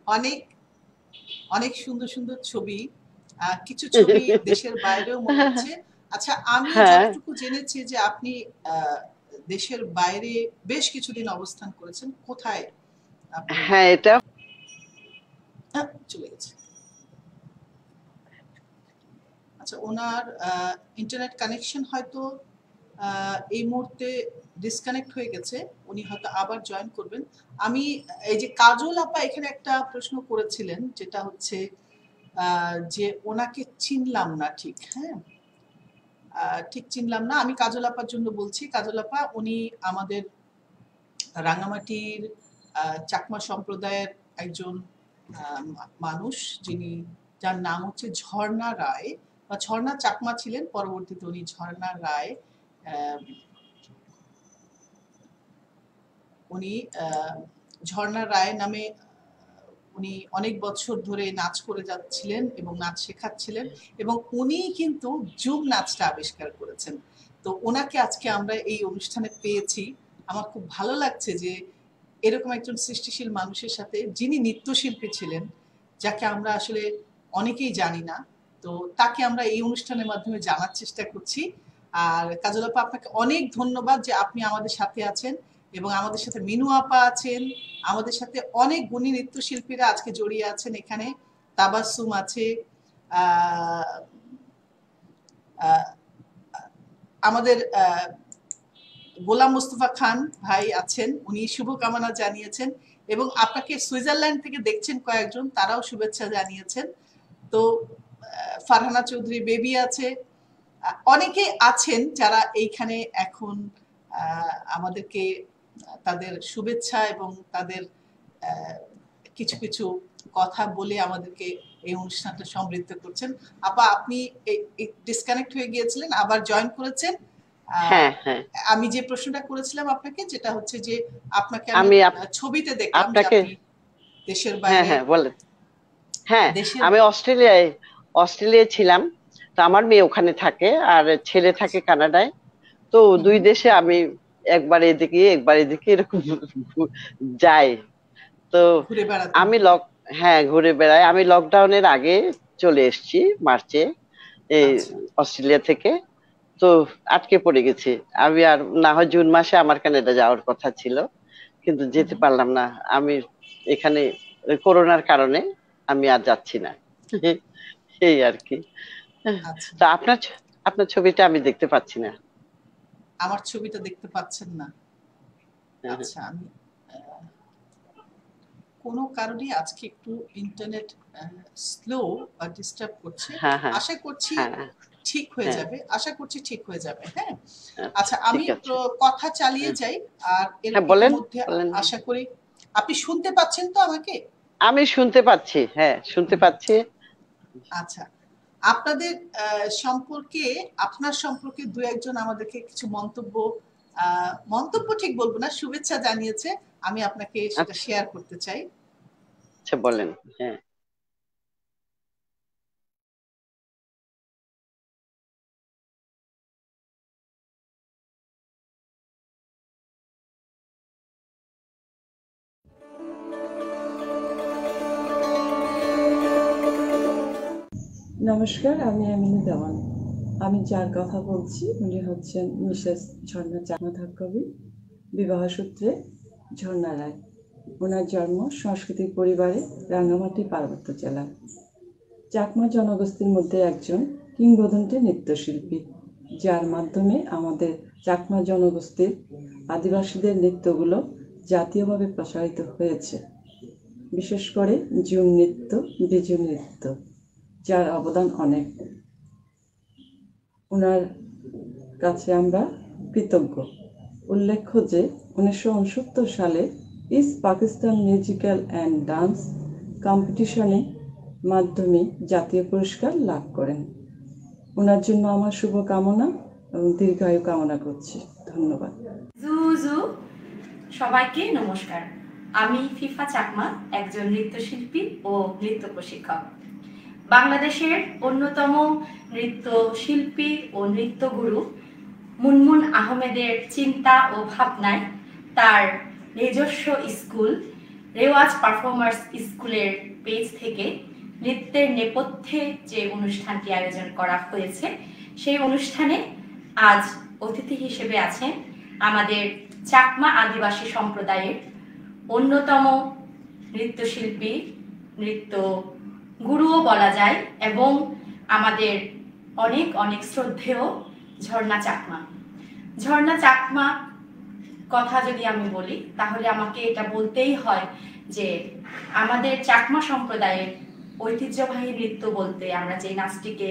অনেক অনেক সুন্দর সুন্দর ছবি, কিছু ছবি দেশের বাইরেও মনে হচ্ছে। আচ্ছা, আমি হ্যাঁ যতটুকু জেনেছি যে আপনি আহ, দেশের বাইরে বেশ কিছুদিন অবস্থান করেছেন। কোথায় আপনি? হ্যাঁ এটা চলে গেছে। আচ্ছা, ওনার ইন্টারনেট কানেকশন হয়তো এই মুহূর্তে ডিসকানেক্ট হয়ে গেছে। উনি হয়তো আবার জয়েন করবেন। আমি এই যে কাজল আপা এখানে একটা প্রশ্ন করেছিলেন, যেটা হচ্ছে যে ওনাকে চিনলাম না ঠিক। হ্যাঁ, ঠিক চিনলাম না। আমি কাজল আপার জন্য বলছি। কাজল আপা উনি আমাদের রাঙামাটির চাকমা সম্প্রদায়ের একজন মানুষ, যিনি যার নাম হচ্ছে ঝর্ণা রায়, বা ঝর্ণা চাকমা ছিলেন, পরবর্তীতে উনি ঝর্ণা রায়। আহ, উনি ঝর্ণা রায় নামে উনি অনেক বছর ধরে নাচ করে যাচ্ছিলেন এবং নাচ শেখাচ্ছিলেন, এবং উনি কিন্তু জুম নাচটা আবিষ্কার করেছেন। তো ওনাকে আজকে আমরা এই অনুষ্ঠানে পেয়েছি। আমার খুব ভালো লাগছে যে এরকম একজন সৃষ্টিশীল মানুষের সাথে, যিনি নৃত্যশিল্পী ছিলেন, যাকে আমরা আসলে অনেকেই জানি না, তো তাকে আমরা এই অনুষ্ঠানের মাধ্যমে জানার চেষ্টা করছি। আর কাজল আপা, আপনাকে অনেক ধন্যবাদ যে আপনি আমাদের সাথে আছেন, এবং আমাদের সাথে মিনু আপা আছেন, আমাদের সাথে অনেক গুণী নৃত্যশিল্পীরা আজকে জড়িয়ে আছেন এখানে। তাবাসসুম আছে, আহ, আহ, আমাদের গোলাম মোস্তফা খান ভাই আছেন, উনি শুভকামনা জানিয়েছেন, এবং আপনাকে সুইজারল্যান্ড থেকে দেখছেন কয়েকজন, তারাও শুভেচ্ছা জানিয়েছেন। তো ফারহানা চৌধুরী বেবি আছে, অনেকে আছেন যারা এইখানে এখন আমাদেরকে তাদের শুভেচ্ছা এবং তাদের কিছু কিছু কথা বলে আমাদেরকে এই অনুষ্ঠানটা সমৃদ্ধ করছেন। আপা, আপনি ডিসকানেক্ট হয়ে গিয়েছিলেন, আবার জয়েন করেছেন। হ্যাঁ হ্যাঁ আমি যে প্রশ্নটা করেছিলাম আপনাকে, যেটা হচ্ছে যে আপনাকে আমি আমি ছবিতে দেখলাম যে আপনাকে আপনি দেশের হ্যাঁ বাইরে, হ্যাঁ বলেন। হ্যাঁ দেশের। আমি অস্ট্রেলিয়ায় ছিলাম। তো আমার মেয়ে ওখানে থাকে আর ছেলে থাকে কানাডায়। তো হুম দুই হুম, দেশে আমি একবার এদিকে একবার এদিকে এরকম যাই। তো ঘুরে বেড়াতেন। আমি হ্যাঁ ঘুরে বেড়াই। আমি লকডাউনের আগে চলে এসেছি মার্চে এই আচ্ছা। অস্ট্রেলিয়া থেকে। তো আটকে পড়ে গেছি। আমি আর না হয় জুন মাসে আমার কানাডা যাওয়ার কথা ছিল, কিন্তু হুম যেতে হুম, পারলাম না। আমি এখানে ওই করোনার কারণে আমি আর যাচ্ছি না। এই আর কি। আচ্ছা। তো আপনার ছবিটা আমি দেখতে পাচ্ছি না। আমার ছবিটা দেখতে পাচ্ছেন না? আচ্ছা, আমি কোনো কারণে আজকে একটু ইন্টারনেট স্লো বা ডিস্টার্ব করছে। হ্যাঁ হ্যাঁ আশা করছি হ্যাঁ ঠিক হয়ে হ্যাঁ যাবে, আশা করছি ঠিক হয়ে যাবে। হ্যাঁ, আচ্ছা আচ্ছা, আমি ঠিক আছে। কথা চালিয়ে হ্যাঁ যাই। আর এর হ্যাঁ, বলেন ইতিমধ্যে বলেন। আশা করি আপনি শুনতে পাচ্ছেন তো আমাকে? আমি শুনতে পাচ্ছি, হ্যাঁ শুনতে পাচ্ছি। আচ্ছা, আপনাদের সম্পর্কে, আপনার সম্পর্কে দু একজন আমাদেরকে কিছু মন্তব্য, মন্তব্য ঠিক বলবো না, শুভেচ্ছা জানিয়েছে। আমি আপনাকে সেটা আচ্ছা শেয়ার করতে চাই। আচ্ছা বলেন। হ্যাঁ নমস্কার, আমি আমিনা দেওয়ান। আমি যার কথা বলছি উনি হচ্ছেন মিসেস ঝর্ণা চাকমা কবি, বিবাহসূত্রে ঝর্ণা রায়। ওনার জন্ম সাংস্কৃতিক পরিবারে রাঙ্গামাটি পার্বত্য জেলায়। চাকমা জনগোষ্ঠীর মধ্যে একজন কিংবদন্তি নৃত্যশিল্পী, যার মাধ্যমে আমাদের চাকমা জনগোষ্ঠীর আদিবাসীদের নৃত্যগুলো জাতীয়ভাবে প্রসারিত হয়েছে, বিশেষ করে ঝুম নৃত্য, বিজু নৃত্য, যার অবদান অনেক। ওনার কাছে আমরা কৃতজ্ঞ। উল্লেখ্য যে 1969 সালে east Pakistan musical and dance কম্পিটিশনে মাধ্যমে জাতীয় পুরস্কার লাভ করেন। ওনার জন্য আমার শুভকামনা এবং দীর্ঘায়ু কামনা করছি। ধন্যবাদ। জুজু, সবাইকে নমস্কার। আমি ফিফা চাকমা, একজন নৃত্যশিল্পী ও নৃত্য প্রশিক্ষক। বাংলাদেশের অন্যতম নৃত্যশিল্পী ও নৃত্যগুরু মুনমুন আহমেদের চিন্তা ও ভাবনায় তার নিজস্ব স্কুল রেওয়াজ পারফরমার্স স্কুলের পেজ থেকে নৃত্যের নেপথ্যে যে অনুষ্ঠানটি আয়োজন করা হয়েছে সেই অনুষ্ঠানে আজ অতিথি হিসেবে আছেন আমাদের চাকমা আদিবাসী সম্প্রদায়ের অন্যতম নৃত্যশিল্পী, নৃত্য গুরুও বলা যায় এবং আমাদের অনেক অনেক শ্রদ্ধেয় ঝর্ণা চাকমা। ঝর্ণা চাকমা কথা যদি আমি বলি তাহলে আমাকে এটা বলতেই হয় যে আমাদের চাকমা সম্প্রদায়ের ঐতিহ্যবাহী নৃত্য বলতে আমরা যে নাচটিকে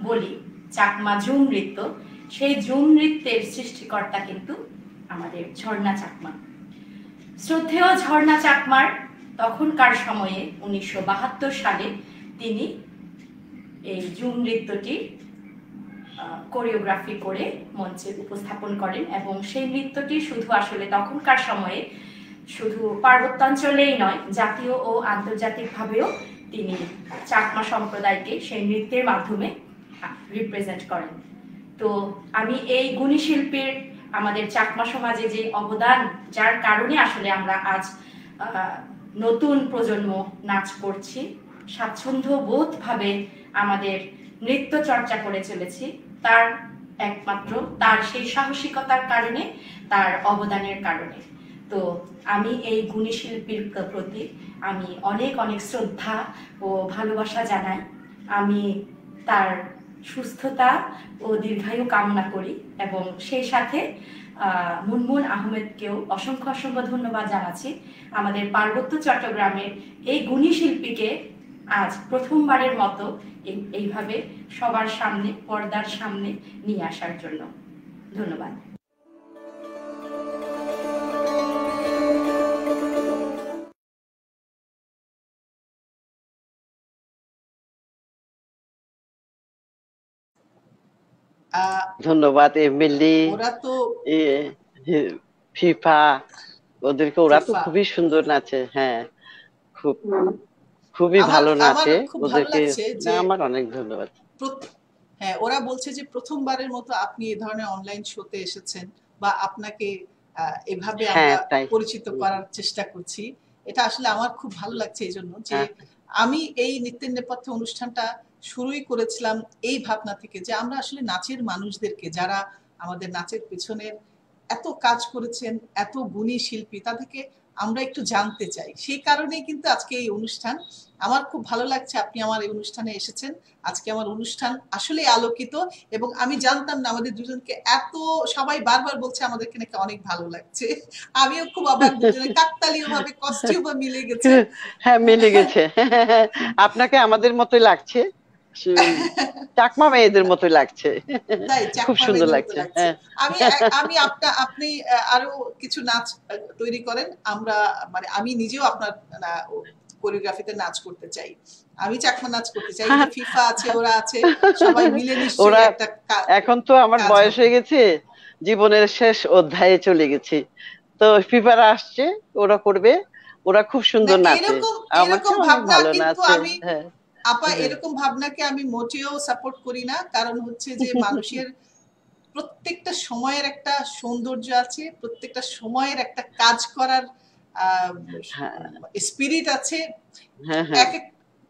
বলি চাকমা ঝুম নৃত্য, সেই ঝুম নৃত্যের সৃষ্টিকর্তা কিন্তু আমাদের ঝর্ণা চাকমা। শ্রদ্ধেয় ঝর্ণা চাকমার তখনকার সময়ে 1972 সালে তিনি এই ঝুম নৃত্যটি কোরিওগ্রাফি করে মঞ্চে উপস্থাপন করেন এবং সেই নৃত্যটি শুধু আসলে তখনকার সময়ে শুধু পার্বত্যাঞ্চলেই নয়, জাতীয় ও আন্তর্জাতিকভাবেও তিনি চাকমা সম্প্রদায়কে সেই নৃত্যের মাধ্যমে রিপ্রেজেন্ট করেন। তো আমি এই গুণী শিল্পীর আমাদের চাকমা সমাজে যে অবদান, যার কারণে আসলে আমরা আজ নতুন প্রজন্ম নাচ করছি, স্বাচ্ছন্দ্য বোধভাবে আমাদের নৃত্য চর্চা করে চলেছি, তার একমাত্র তার সেই সাহসিকতার কারণে, তার অবদানের কারণে। তো আমি এই গুণী শিল্পীর প্রতি আমি অনেক অনেক শ্রদ্ধা ও ভালোবাসা জানাই। আমি তার সুস্থতা ও দীর্ঘায়ু কামনা করি এবং সেই সাথে মুনমুন আহমেদকেও অসংখ্য অসংখ্য ধন্যবাদ জানাচ্ছি আমাদের পার্বত্য চট্টগ্রামের এই গুণী শিল্পীকে আজ প্রথমবারের মতো এইভাবে সবার সামনে, পর্দার সামনে নিয়ে আসার জন্য। ধন্যবাদ। ধন্যবাদ এমএলএ, ওরা তো ফিফা, ওদেরকে, ওরা তো ফিফা। খুবই সুন্দর নাচে। হ্যাঁ, খুবই ভালো নাচে। খুব ভালো ওদেরকে লাগছে যে আমার অনেক ধন্যবাদ। হ্যাঁ, ওরা বলছে যে প্রথমবারের মতো আপনি এই ধরনের অনলাইন শোতে এসেছেন বা আপনাকে এভাবে আমরা পরিচিত করার চেষ্টা করছি। এটা আসলে আমার খুব ভালো লাগছে এই জন্য যে আমি এই নৃত্যের নেপথ্যে অনুষ্ঠানটা শুরুই করেছিলাম এই ভাবনা থেকে যে আমরা আসলে নাচের মানুষদেরকে, যারা আমাদের নাচের পেছনের এত কাজ করেছেন, এত গুণী শিল্পী, তাদেরকে আমরা একটু জানতে চাই। সেই কারণেই কিন্তু আজকে এই অনুষ্ঠান। আমার খুব ভালো লাগছে আপনি আমার এই অনুষ্ঠানে এসেছেন। আজকে আমার অনুষ্ঠান আসলে আলোকিত এবং আমি জানতাম না আমাদের দুজনকে এত, সবাই বারবার বলছে আমাদেরকে নাকি অনেক ভালো লাগছে। আমিও খুব অবাক, দুজনে কাকতালীয় ভাবে কস্টিউমও মিলে গেছে। হ্যাঁ, মিলে গেছে। আপনাকে আমাদের মতোই লাগছে, চাকমা মেয়েদের মতোই লাগছে। তাই খুব সুন্দর লাগছে। আমি আপনি আরো কিছু নাচ তৈরি করেন, আমরা মানে আমি নিজেও আপনার কোরিওগ্রাফিতে নাচ করতে চাই। আমি চাকমা নাচ করতে চাই। ফিফা আছে, ওরা আছে, সবাই মিলে নিশ্চয়ই একটা। এখন তো আমার বয়স হয়ে গেছে, জীবনের শেষ অধ্যায়ে চলে গেছি, তো ফিফারা আসছে, ওরা করবে, ওরা খুব সুন্দর নাচে, এরকম ভাবনা কিন্তু আমি আপা এরকম ভাবনাকে আমি মোটেও সাপোর্ট করি না। কারণ হচ্ছে যে মানুষের প্রত্যেকটা সময়ের একটা সৌন্দর্য আছে, প্রত্যেকটা সময়ের একটা কাজ করার স্পিরিট আছে। এক এক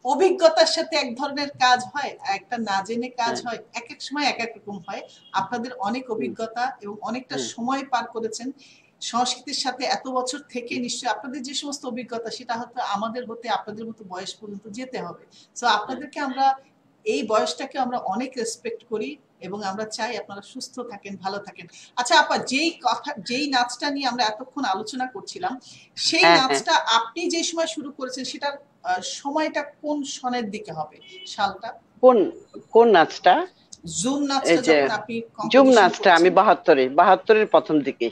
অভিজ্ঞতার সাথে এক ধরনের কাজ হয়, একটা না জেনে কাজ হয়, এক এক সময় এক এক রকম হয়। আপনাদের অনেক অভিজ্ঞতা এবং অনেকটা সময় পার করেছেন সংস্কৃতির সাথে, এত বছর থেকে নিশ্চয়ই আপনাদের যে সমস্ত অভিজ্ঞতা সেটা হয়তো আমাদের হতে আপনাদের মতো বয়স পর্যন্ত যেতে হবে। সো আপনাদেরকে আমরা এই বয়সটাকে আমরা অনেক রেসপেক্ট করি এবং আমরা চাই আপনারা সুস্থ থাকেন, ভালো থাকেন। আচ্ছা আপা, যেই নাচটা নিয়ে আমরা এতক্ষণ আলোচনা করছিলাম, সেই নাচটা আপনি যে সময় শুরু করেছেন সেটার সময়টা কোন সনের দিকে হবে, সালটা? কোন নাচটা? জুম নাচটা যখন আপনি জুম নাচটা আমি 72-এর প্রথম দিকে।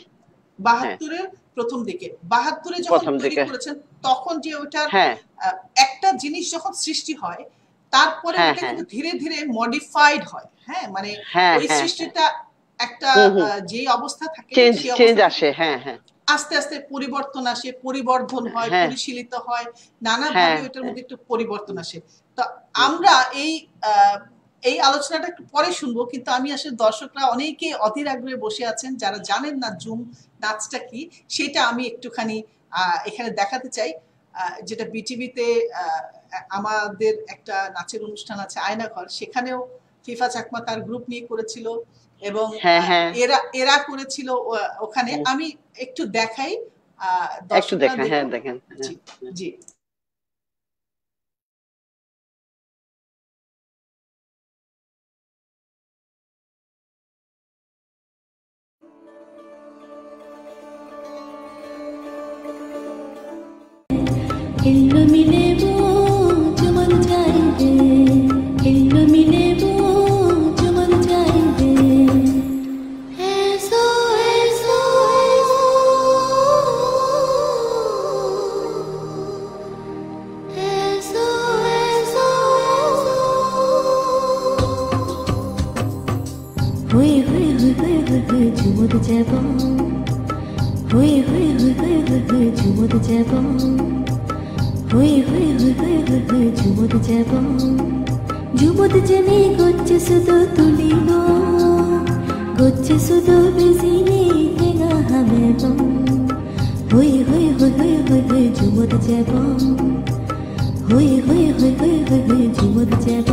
72-এর প্রথম দিকে, 72-এ যখন তৈরি করেছেন তখন যে ওটার একটা জিনিস যখন সৃষ্টি হয় তারপরে ওটা কিন্তু ধীরে ধীরে মডিফাইড হয়। হ্যাঁ, মানে ওই সৃষ্টিটা একটা যে অবস্থা থাকে চেঞ্জ আসে, আস্তে আস্তে পরিবর্তন আসে, পরিবর্ধন হয়, পরিশীলিত হয়, নানাভাবে ওটার মধ্যে একটু পরিবর্তন আসে। তো আমরা এই আলোচনাটা একটু পরে শুনবো, কিন্তু আমি আসলে দর্শকরা অনেকে অধীর আগ্রহে বসে আছেন যারা জানেন না জুম নাচটা কি, সেটা আমি একটুখানি এখানে দেখাতে চাই, যেটা বিটিভিতে আমাদের একটা নাচের অনুষ্ঠান আছে আয়নাঘর, সেখানেও ফিফা চাকমা তার গ্রুপ নিয়ে করেছিল এবং হ্যাঁ হ্যাঁ এরা করেছিল ওখানে। আমি একটু দেখাই, একটু দেখেন, হ্যাঁ দেখেন। জি জি। হেল্লো মিলেবো চুমন চাইবে, হেল্লো মিলেবো চুমন চাইবে, এসো এসো এসো এসো হুই হুই হুই হুই হুই হুই চুমুদ যাব, হুই হুই হুই হুই হুই হুই চুমুদ যাব, হুই হুই হুই হুই হুই হুই ঝুমুদ যাব, ঝুমুদ জেনে গচ্ছে শুধু তুলিব, গচ্ছে শুধু বেজিনে ঠেঙা হামেব, হুই হুই হুই হুই হুই হুই ঝুমুদ যাব, হুই হুই হুই হুই হুই হুই ঝুমুদ যাব।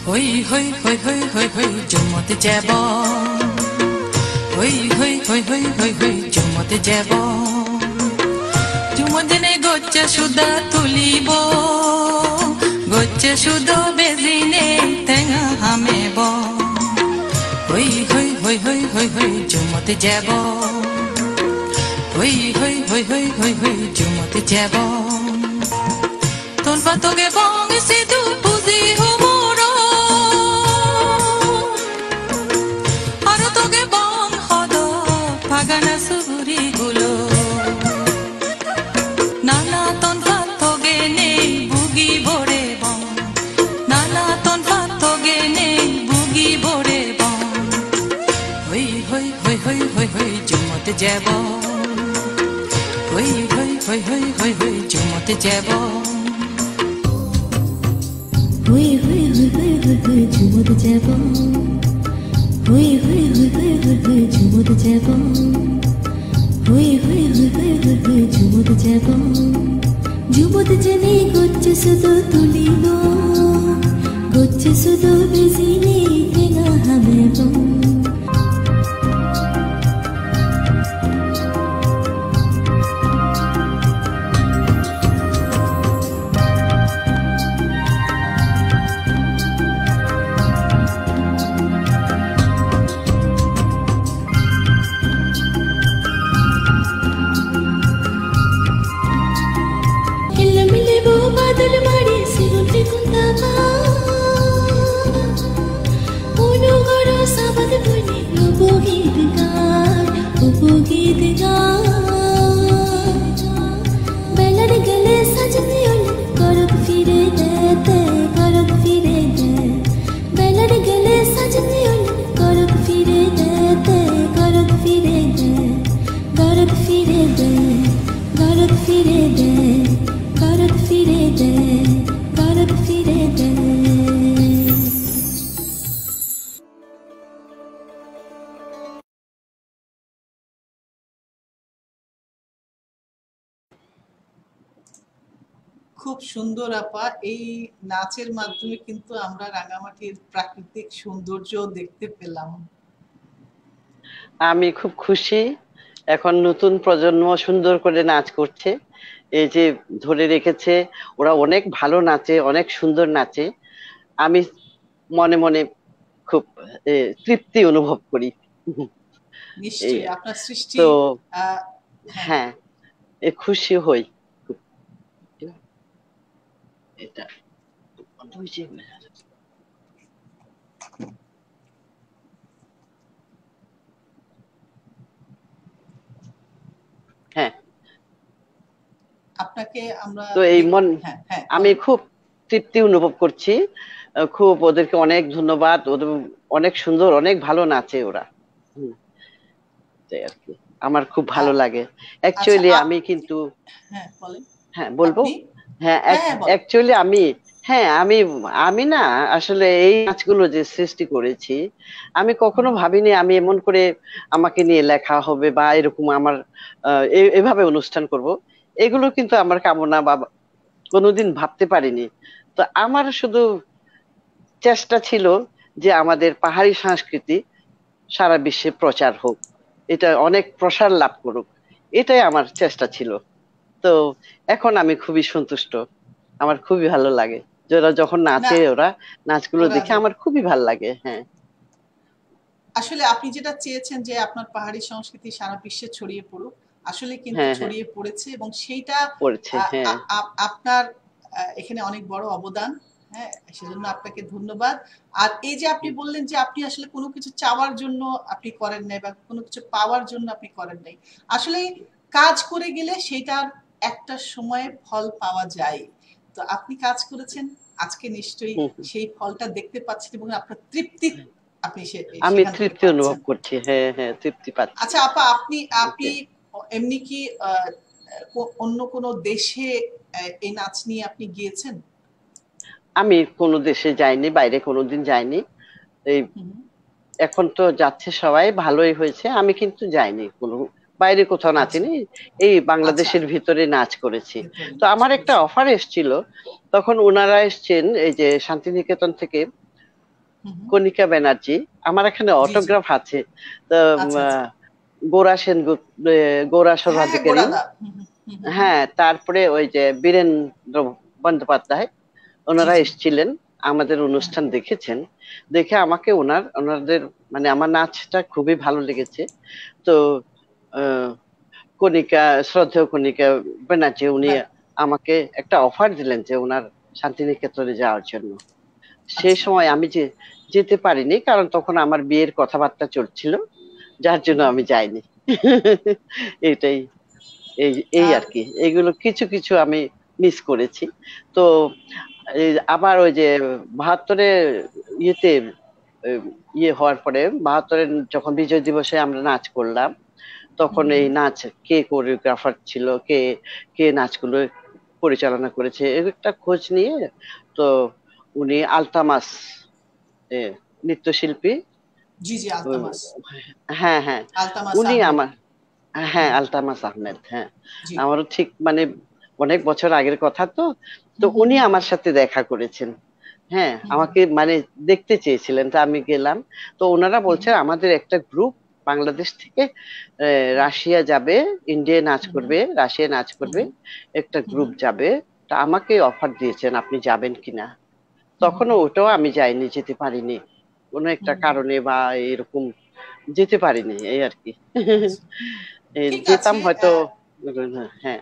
হই হই হই হই হই হই জুমতে যাব, হই হই হই হই হই হই জুমতে যাব, জুমদিনে গচ্ছে সুদা তুলিব, গচ্ছে সুদো বেজিনে ঠেঙা হামেব, হই হই হই হই হই হই জুমতে যাব, হই হই হই হই হই হই জুমতে যাব, তোর পাতকে বং সিধু বুঝি হুমোর, আর তোকে বং হদ ফাগানা সুরি গুলো, নানা তোন পাতকে নেই বুগি ভরে বং, নানা তোন পাতকে নেই বুগি ভরে বং, হই হই হই হই হই হই জুমতে যাব, হই হই হই হই হই হই জুমতে যাব, হুই হুই হুই হুই হুই হুই ঝুমুদ যাব, হুই হুই হুই হুই হুই হুই ঝুমুদ যাব, হুই হুই হুই হুই হুই হুই ঝুমুদ যাব, ঝুমুদ জেনে গচ্ছে শুধু তুলিব, গচ্ছে শুধু বেজিনে ঠেঙা হামেব, হেল্লো মিলেবো বাদল মারি সিগুনতে কুন্দাবা, অনুগর সাবাদ খুব সুন্দর আপা। এই নাচের মাধ্যমে কিন্তু আমরা রাঙামাটির প্রাকৃতিক সৌন্দর্য দেখতে পেলাম। আমি খুব খুশি, এখন নতুন প্রজন্ম সুন্দর করে নাচ করছে, এই যে ধরে রেখেছে, ওরা অনেক ভালো নাচে, অনেক সুন্দর নাচে। আমি মনে মনে খুব তৃপ্তি অনুভব করি। এই নিশ্চয়ই আপনার সৃষ্টি। তো আহ, হ্যাঁ, হ্যাঁ, খুশি হই খুব। এটা ওই যে, হ্যাঁ, আপনাকে আমরা তো এই মন, হ্যাঁ হ্যাঁ আমি বলেন। খুব তৃপ্তি অনুভব করছি। খুব ওদেরকে অনেক ধন্যবাদ, ওদের অনেক সুন্দর, অনেক ভালো নাচে ওরা। হুম, তাই আর কি, আমার খুব ভালো আ- লাগে। আচ্ছা অ্যাকচুয়ালি আমি কিন্তু, হ্যাঁ বলেন। হ্যাঁ বলবো, আপনি হ্যাঁ হ্যাঁ হ্যাঁ বলেন। অ্যাকচুয়ালি আমি, হ্যাঁ আমি, আমি না আসলে এই নাচগুলো যে সৃষ্টি করেছি, আমি কখনো হুম, ভাবিনি আমি এমন করে আমাকে নিয়ে লেখা হবে বা এরকম আমার এভাবে অনুষ্ঠান করব। এগুলো কিন্তু আমার কামনা বা কোনোদিন ভাবতে পারিনি। তো আমার শুধু চেষ্টা ছিল যে আমাদের পাহাড়ি সংস্কৃতি সারা বিশ্বে প্রচার হোক, এটা অনেক প্রসার লাভ করুক, এটাই আমার চেষ্টা ছিল। তো এখন আমি খুবই সন্তুষ্ট, আমার খুবই ভালো লাগে যে ওরা যখন না, নাচে, ওরা নাচগুলো ওরা দেখে আমার খুবই ভালো লাগে। হ্যাঁ, আসলে আপনি যেটা চেয়েছেন যে আপনার পাহাড়ি সংস্কৃতি সারা বিশ্বে ছড়িয়ে পড়ুক, আসলে কিন্তু হ্যাঁ, হ্যাঁ, ছড়িয়ে পড়েছে এবং সেইটা পড়েছে, হ্যাঁ। আপনার এখানে অনেক বড় অবদান। হ্যাঁ, সেজন্য আপনাকে ধন্যবাদ। আর এই যে আপনি বললেন যে আপনি আসলে কোনো কিছু চাওয়ার জন্য আপনি করেন নাই বা কোনো কিছু পাওয়ার জন্য আপনি করেন নাই, আসলে কাজ করে গেলে সেটার একটা সময়ে ফল পাওয়া যায়। তো আপনি কাজ করেছেন, আজকে নিশ্চয়ই হুম, হুম। সেই ফলটা দেখতে পাচ্ছেন এবং আপনার তৃপ্তি আপনি আমি সেখান থেকে তৃপ্তি অনুভব পাচ্ছেন। করছি, হ্যাঁ হ্যাঁ, তৃপ্তি পাচ্ছি। আচ্ছা আপা, আপনি এই আপনি যে, এমনি কি অন্য কোনো দেশে এই নাচ নিয়ে আপনি গিয়েছেন? আমি কোনো দেশে যাইনি, বাইরে কোনোদিন যাইনি। এই হুম, এখন তো যাচ্ছে সবাই, ভালোই হয়েছে, আমি কিন্তু যাইনি কোনো বাইরে, কোথাও আচ্ছা নাচিনি, এই আচ্ছা, বাংলাদেশের ভিতরে নাচ করেছি। ভেতরে তো নাচ আমার একটা করেছেন। অফার এসেছিল, তখন ওনারা এসছেন এই যে শান্তিনিকেতন থেকে, হুম হুম, কণিকা ব্যানার্জি, আমার এখানে জি জি, অটোগ্রাফ আছে। তো আচ্ছা আচ্ছা, গোরা সেনগুপ্ত, গোরা হ্যাঁ হ্যাঁ সর্বাধিকারী, গোড়াদা, হুম হুম হুম হুম হুম, হ্যাঁ, তারপরে ওই যে বীরেন্দ্র বন্দ্যোপাধ্যায়, জি ওনারা জি, এসেছিলেন, আমাদের হ্যাঁ, অনুষ্ঠান দেখেছেন। দেখে আমাকে ওনাদের মানে আমার নাচটা খুবই ভালো লেগেছে। তো আহ, কণিকা, শ্রদ্ধেয় কণিকা ব্যানার্জি, উনি বাহ, আমাকে একটা অফার দিলেন যে ওনার শান্তিনিকেতনে যাওয়ার জন্য। সেই আচ্ছা, সময় আমি যে যেতে পারিনি, কারণ তখন আমার বিয়ের কথাবার্তা চলছিল, যার জন্য আমি যাইনি। এটাই, এই এই আর আর কি, এইগুলো কিছু কিছু আমি মিস করেছি। তো আবার ওই যে 72-এ ইয়েতে, আহ, ইয়ে হওয়ার পরে, 72-এ যখন বিজয় দিবসে আমরা নাচ করলাম, হুম তখন এই হুম, নাচ কে কোরিওগ্রাফার ছিল, কে কে নাচগুলো পরিচালনা করেছে, এর একটা খোঁজ নিয়ে, তো উনি আলতামাস, এ, নৃত্যশিল্পী, জি জি, উম, আলতামাস, হ্যাঁ হ্যাঁ, আলতামাস উনি আহমেদ, আমার, হ্যাঁ হুম, আলতামাস আহমেদ, হ্যাঁ। জি, আমারও ঠিক মানে অনেক বছর আগের কথা তো। তো হুম হুম উনি হুম আমার সাথে দেখা করেছেন, হ্যাঁ, হুম হুম আমাকে মানে দেখতে চেয়েছিলেন, তা আমি গেলাম। তো ওনারা হুম বলছেন আমাদের একটা গ্রুপ বাংলাদেশ থেকে রাশিয়া যাবে, ইন্ডিয়ায় নাচ হুম করবে, রাশিয়ায় নাচ হুম করবে, একটা হুম গ্রুপ যাবে। তা আমাকে অফার দিয়েছেন, আপনি যাবেন কিনা। হুম হুম তখনও ওটাও আমি যাইনি, যেতে পারিনি কোনো একটা হুম, কারণে বা এরকম, যেতে পারিনি, এই আর কি। আচ্ছা, ঠিক যেতাম আছে, হয়তো, হ্যাঁ।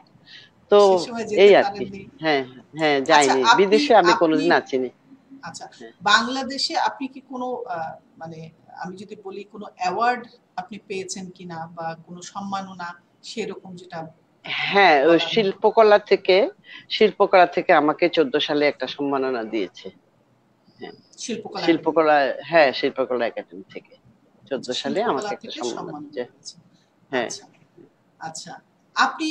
তো সে সময় এই যেতে আর কি, পারেননি। হ্যাঁ হ্যাঁ, আচ্ছা যাইনি, আপনি বিদেশে আমি আপনি কোনোদিন আছিনি। আচ্ছা, বাংলাদেশে আপনি কি কোনো মানে আমি যদি বলি কোনো অ্যাওয়ার্ড আপনি পেয়েছেন কিনা বা কোনো সম্মাননা সেরকম যেটা হ্যাঁ, ওই বলার মতো? শিল্পকলা থেকে আমাকে 14 সালে একটা সম্মাননা দিয়েছে। হ্যাঁ, শিল্পকলা একাডেমি, শিল্পকলা, হ্যাঁ শিল্পকলা একাডেমি থেকে 14 আচ্ছা সালে আমাকে শিল্পকলা একটা থেকে সম্মাননা সম্মাননা দিয়েছে। পেয়েছেন। হ্যাঁ, আচ্ছা আচ্ছা, আপনি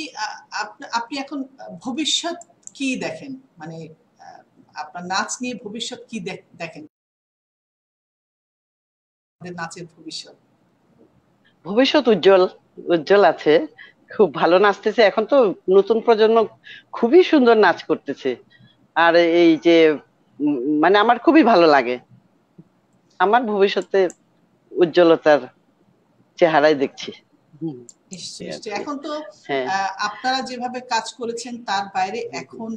আপনি এখন ভবিষ্যৎ কি দেখেন, মানে আহ, আপনার নাচ নিয়ে ভবিষ্যৎ কি দেখেন, আপনাদের নাচের ভবিষ্যৎ? ভবিষ্যৎ উজ্জ্বল, উজ্জ্বল আছে, খুব ভালো নাচতেছে। এখন তো নতুন প্রজন্ম খুবই সুন্দর নাচ করতেছে। আর এই যে মানে আমার খুবই ভালো লাগে। আমার ভবিষ্যতে উজ্জ্বলতার চেহারাই দেখছি। হুম, নিশ্চয়ই এই আর নিশ্চয়ই। কি। এখন তো হ্যাঁ। আপনারা যেভাবে কাজ করেছেন তার বাইরে এখন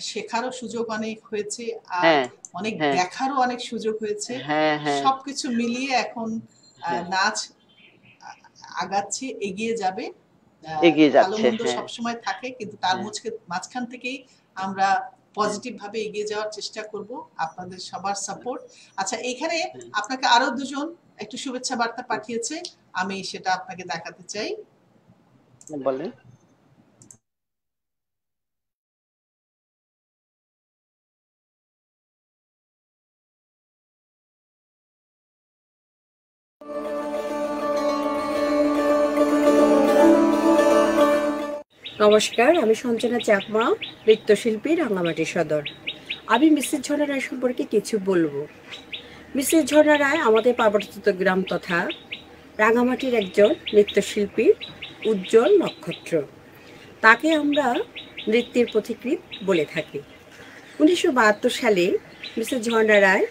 শেখারও সুযোগ অনেক হয়েছে, আর হ্যাঁ। অনেক হ্যাঁ। দেখারও অনেক সুযোগ হয়েছে। হ্যাঁ। হ্যাঁ। সবকিছু মিলিয়ে এখন হ্যাঁ। নাচ আগাচ্ছে, এগিয়ে যাবে। এগিয়ে ভালো যাচ্ছে। মন্দ হ্যাঁ। সবসময় থাকে, কিন্তু তার হ্যাঁ। মাঝখান থেকেই আমরা পজিটিভ ভাবে এগিয়ে যাওয়ার চেষ্টা করব, আপনাদের সবার সাপোর্ট। আচ্ছা, এখানে আপনাকে আরো দুজন একটু শুভেচ্ছা বার্তা পাঠিয়েছে, আমি সেটা আপনাকে দেখাতে চাই। বলেন। নমস্কার, আমি সঞ্জনা চাকমা, নৃত্যশিল্পী, রাঙামাটি সদর। আমি মিসেস ঝর্ণা রায় সম্পর্কে কিছু বলবো। মিসেস ঝর্ণা রায় আমাদের পার্বত্য গ্রাম তথা রাঙামাটির একজন নৃত্যশিল্পী, উজ্জ্বল নক্ষত্র। তাকে আমরা নৃত্যের পথিকৃৎ বলে থাকি। 1972 সালে মিসেস ঝর্ণা রায়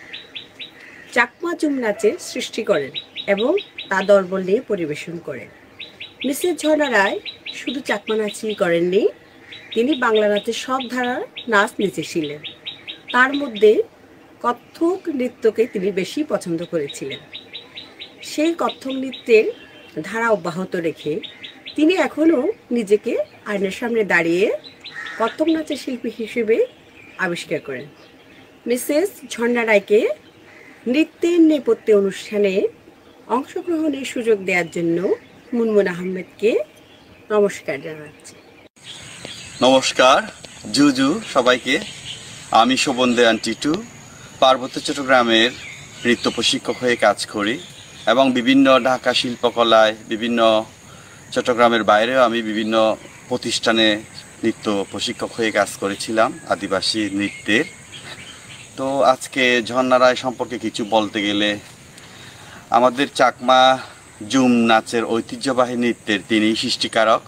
চাকমা ঝুম নাচের সৃষ্টি করেন এবং তা দলবল নিয়ে পরিবেশন করেন। মিসেস ঝর্ণা রায় শুধু চাকমা নাচই করেননি, তিনি বাংলা নাচের সব ধারার নাচ নেচেছিলেন। তার মধ্যে কত্থক নৃত্যকে তিনি বেশি পছন্দ করেছিলেন। সেই কত্থক নৃত্যের ধারা অব্যাহত রেখে তিনি এখনও নিজেকে আয়নার সামনে দাঁড়িয়ে কত্থক নাচের শিল্পী হিসেবে আবিষ্কার করেন। মিসেস ঝর্ণা রায়কে নৃত্যের নেপথ্যে অনুষ্ঠানে অংশগ্রহণের সুযোগ দেওয়ার জন্য মুনমুন আহমেদকে নমস্কার জানাচ্ছি। নমস্কার জুজু সবাইকে। আমি শোভন দেয়ান টিটু, পার্বত্য চট্টগ্রামের নৃত্য প্রশিক্ষক হয়ে কাজ করি এবং বিভিন্ন ঢাকা শিল্পকলায়, বিভিন্ন চট্টগ্রামের বাইরেও আমি বিভিন্ন প্রতিষ্ঠানে নৃত্য প্রশিক্ষক হয়ে কাজ করেছিলাম আদিবাসী নৃত্যের। তো আজকে ঝর্ণা রায় সম্পর্কে কিছু বলতে গেলে, আমাদের চাকমা ঝুম নাচের ঐতিহ্যবাহী নৃত্যের তিনি সৃষ্টিকারক।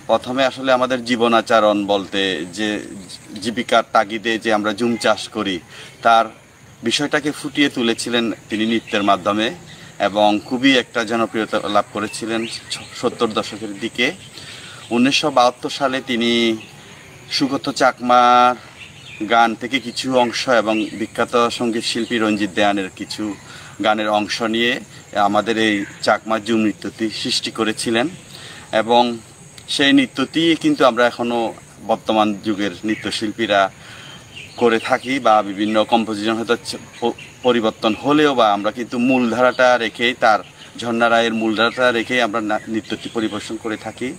প্রথমে আসলে আমাদের জীবনাচরণ বলতে, যে জীবিকার তাগিদে যে আমরা ঝুম চাষ করি, তার বিষয়টাকে ফুটিয়ে তুলেছিলেন তিনি নৃত্যের মাধ্যমে এবং খুবই একটা জনপ্রিয়তা লাভ করেছিলেন 70 দশকের দিকে। 1972 সালে তিনি সুগত চাকমার গান থেকে কিছু অংশ এবং বিখ্যাত সঙ্গীত শিল্পী রঞ্জিত দেয়ানের কিছু গানের অংশ নিয়ে আমাদের এই চাকমা ঝুম নৃত্যটি সৃষ্টি করেছিলেন এবং সেই নৃত্যটি কিন্তু আমরা এখনও বর্তমান যুগের নৃত্যশিল্পীরা করে থাকি, বা বিভিন্ন কম্পোজিশন হয়তো পরিবর্তন হলেও বা আমরা কিন্তু মূলধারাটা রেখেই, তার ঝর্ণা রায়ের মূলধারাটা রেখেই আমরা নৃত্যটি পরিবেশন করে থাকি।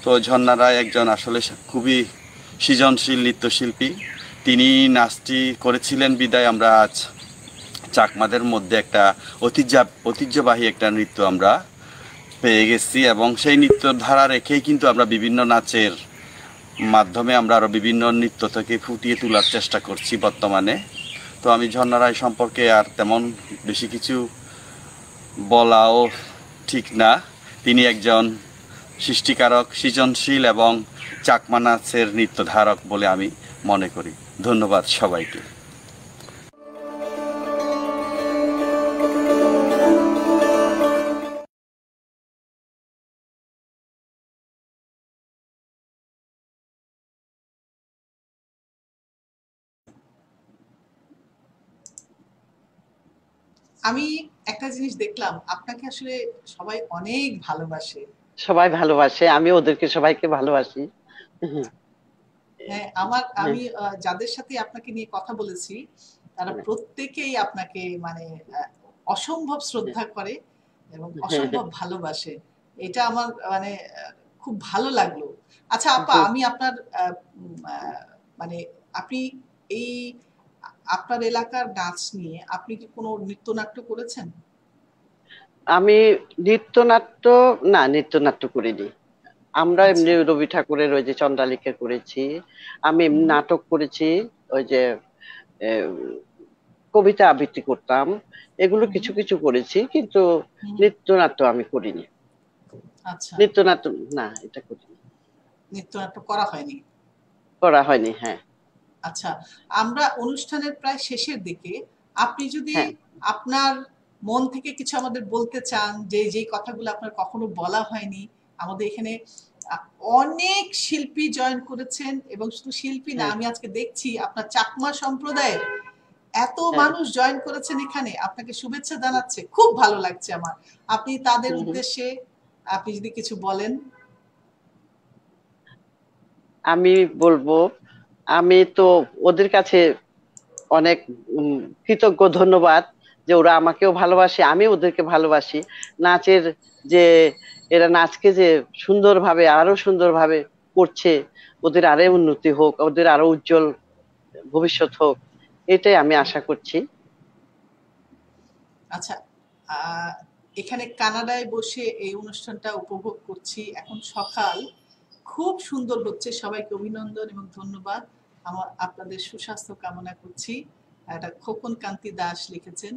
তো ঝর্ণা রায় একজন আসলে খুবই সৃজনশীল নৃত্যশিল্পী। তিনি নাচটি করেছিলেন বিদায় আমরা আজ চাকমাদের মধ্যে একটা ঐতিহ্যবাহী একটা নৃত্য আমরা পেয়ে গেছি এবং সেই নৃত্য ধারা রেখেই কিন্তু আমরা বিভিন্ন নাচের মাধ্যমে আমরা আরও বিভিন্ন নৃত্য থেকে ফুটিয়ে তোলার চেষ্টা করছি বর্তমানে। তো আমি ঝর্ণা রায় সম্পর্কে আর তেমন বেশি কিছু বলাও ঠিক না। তিনি একজন সৃষ্টিকারক, সৃজনশীল এবং চাকমা নাচের নৃত্যধারক বলে আমি মনে করি। ধন্যবাদ সবাইকে। আমি একটা জিনিস দেখলাম, আপনাকে আসলে সবাই অনেক ভালোবাসে। সবাই ভালোবাসে, আমি ওদেরকে সবাইকে ভালোবাসি। হ্যাঁ, আমি যাদের সাথে আপনাকে নিয়ে কথা বলেছি, তারা প্রত্যেকেই আপনাকে মানে অসম্ভব শ্রদ্ধা করে এবং অসম্ভব ভালোবাসে। এটা আমার মানে খুব ভালো লাগলো। আচ্ছা আপা, আমি আপনার মানে আপনি এই আপনার এলাকার নাচ নিয়ে আপনি কি কোনো নৃত্যনাট্য করেছেন? আমি নৃত্যনাট্য করিনি। আমরা এমনি রবি ঠাকুরের ওই যে চন্দ্রালিকা করেছি, আমি এমনি নাটক করেছি, ওই যে কবিতা আবৃত্তি করতাম, এগুলো কিছু কিছু করেছি, কিন্তু নৃত্যনাট্য আমি করিনি। আচ্ছা, নৃত্যনাট্য না, এটা করিনি, নৃত্যনাট্য করা হয়নি। করা হয়নি। হ্যাঁ আচ্ছা, আমরা অনুষ্ঠানের প্রায় শেষের দিকে, আপনি যদি হ্যাঁ আপনার মন থেকে কিছু আমাদের বলতে চান, যে যেই কথাগুলো আপনার কখনো বলা হয়নি। আমাদের এখানে আ, অনেক শিল্পী জয়েন করেছেন, এবং শুধু শিল্পী না, হ্যাঁ আমি আজকে দেখছি আপনার চাকমা সম্প্রদায়ের এত হ্যাঁ। মানুষ জয়েন করেছেন এখানে, আপনাকে শুভেচ্ছা জানাচ্ছে, খুব ভালো লাগছে আমার। আপনি তাদের হুম, হুম। উদ্দেশ্যে আপনি যদি কিছু বলেন। আমি বলবো, আমি তো ওদের কাছে অনেক কৃতজ্ঞ, ধন্যবাদ যে ওরা আমাকেও ভালোবাসে, আমি ওদেরকে ভালোবাসি। নাচের যে এরা নাচকে যে সুন্দরভাবে, আরো সুন্দরভাবে করছে, ওদের আরো উন্নতি হোক, ওদের আরো উজ্জ্বল ভবিষ্যৎ হোক, এটাই আমি আশা করছি। আচ্ছা, আহ, এখানে কানাডায় বসে এই অনুষ্ঠানটা উপভোগ করছি, এখন সকাল, খুব সুন্দর হচ্ছে। সবাইকে অভিনন্দন এবং ধন্যবাদ। আমার আপনাদের সুস্বাস্থ্য কামনা করছি। এটা খোকন কান্তি দাস লিখেছেন।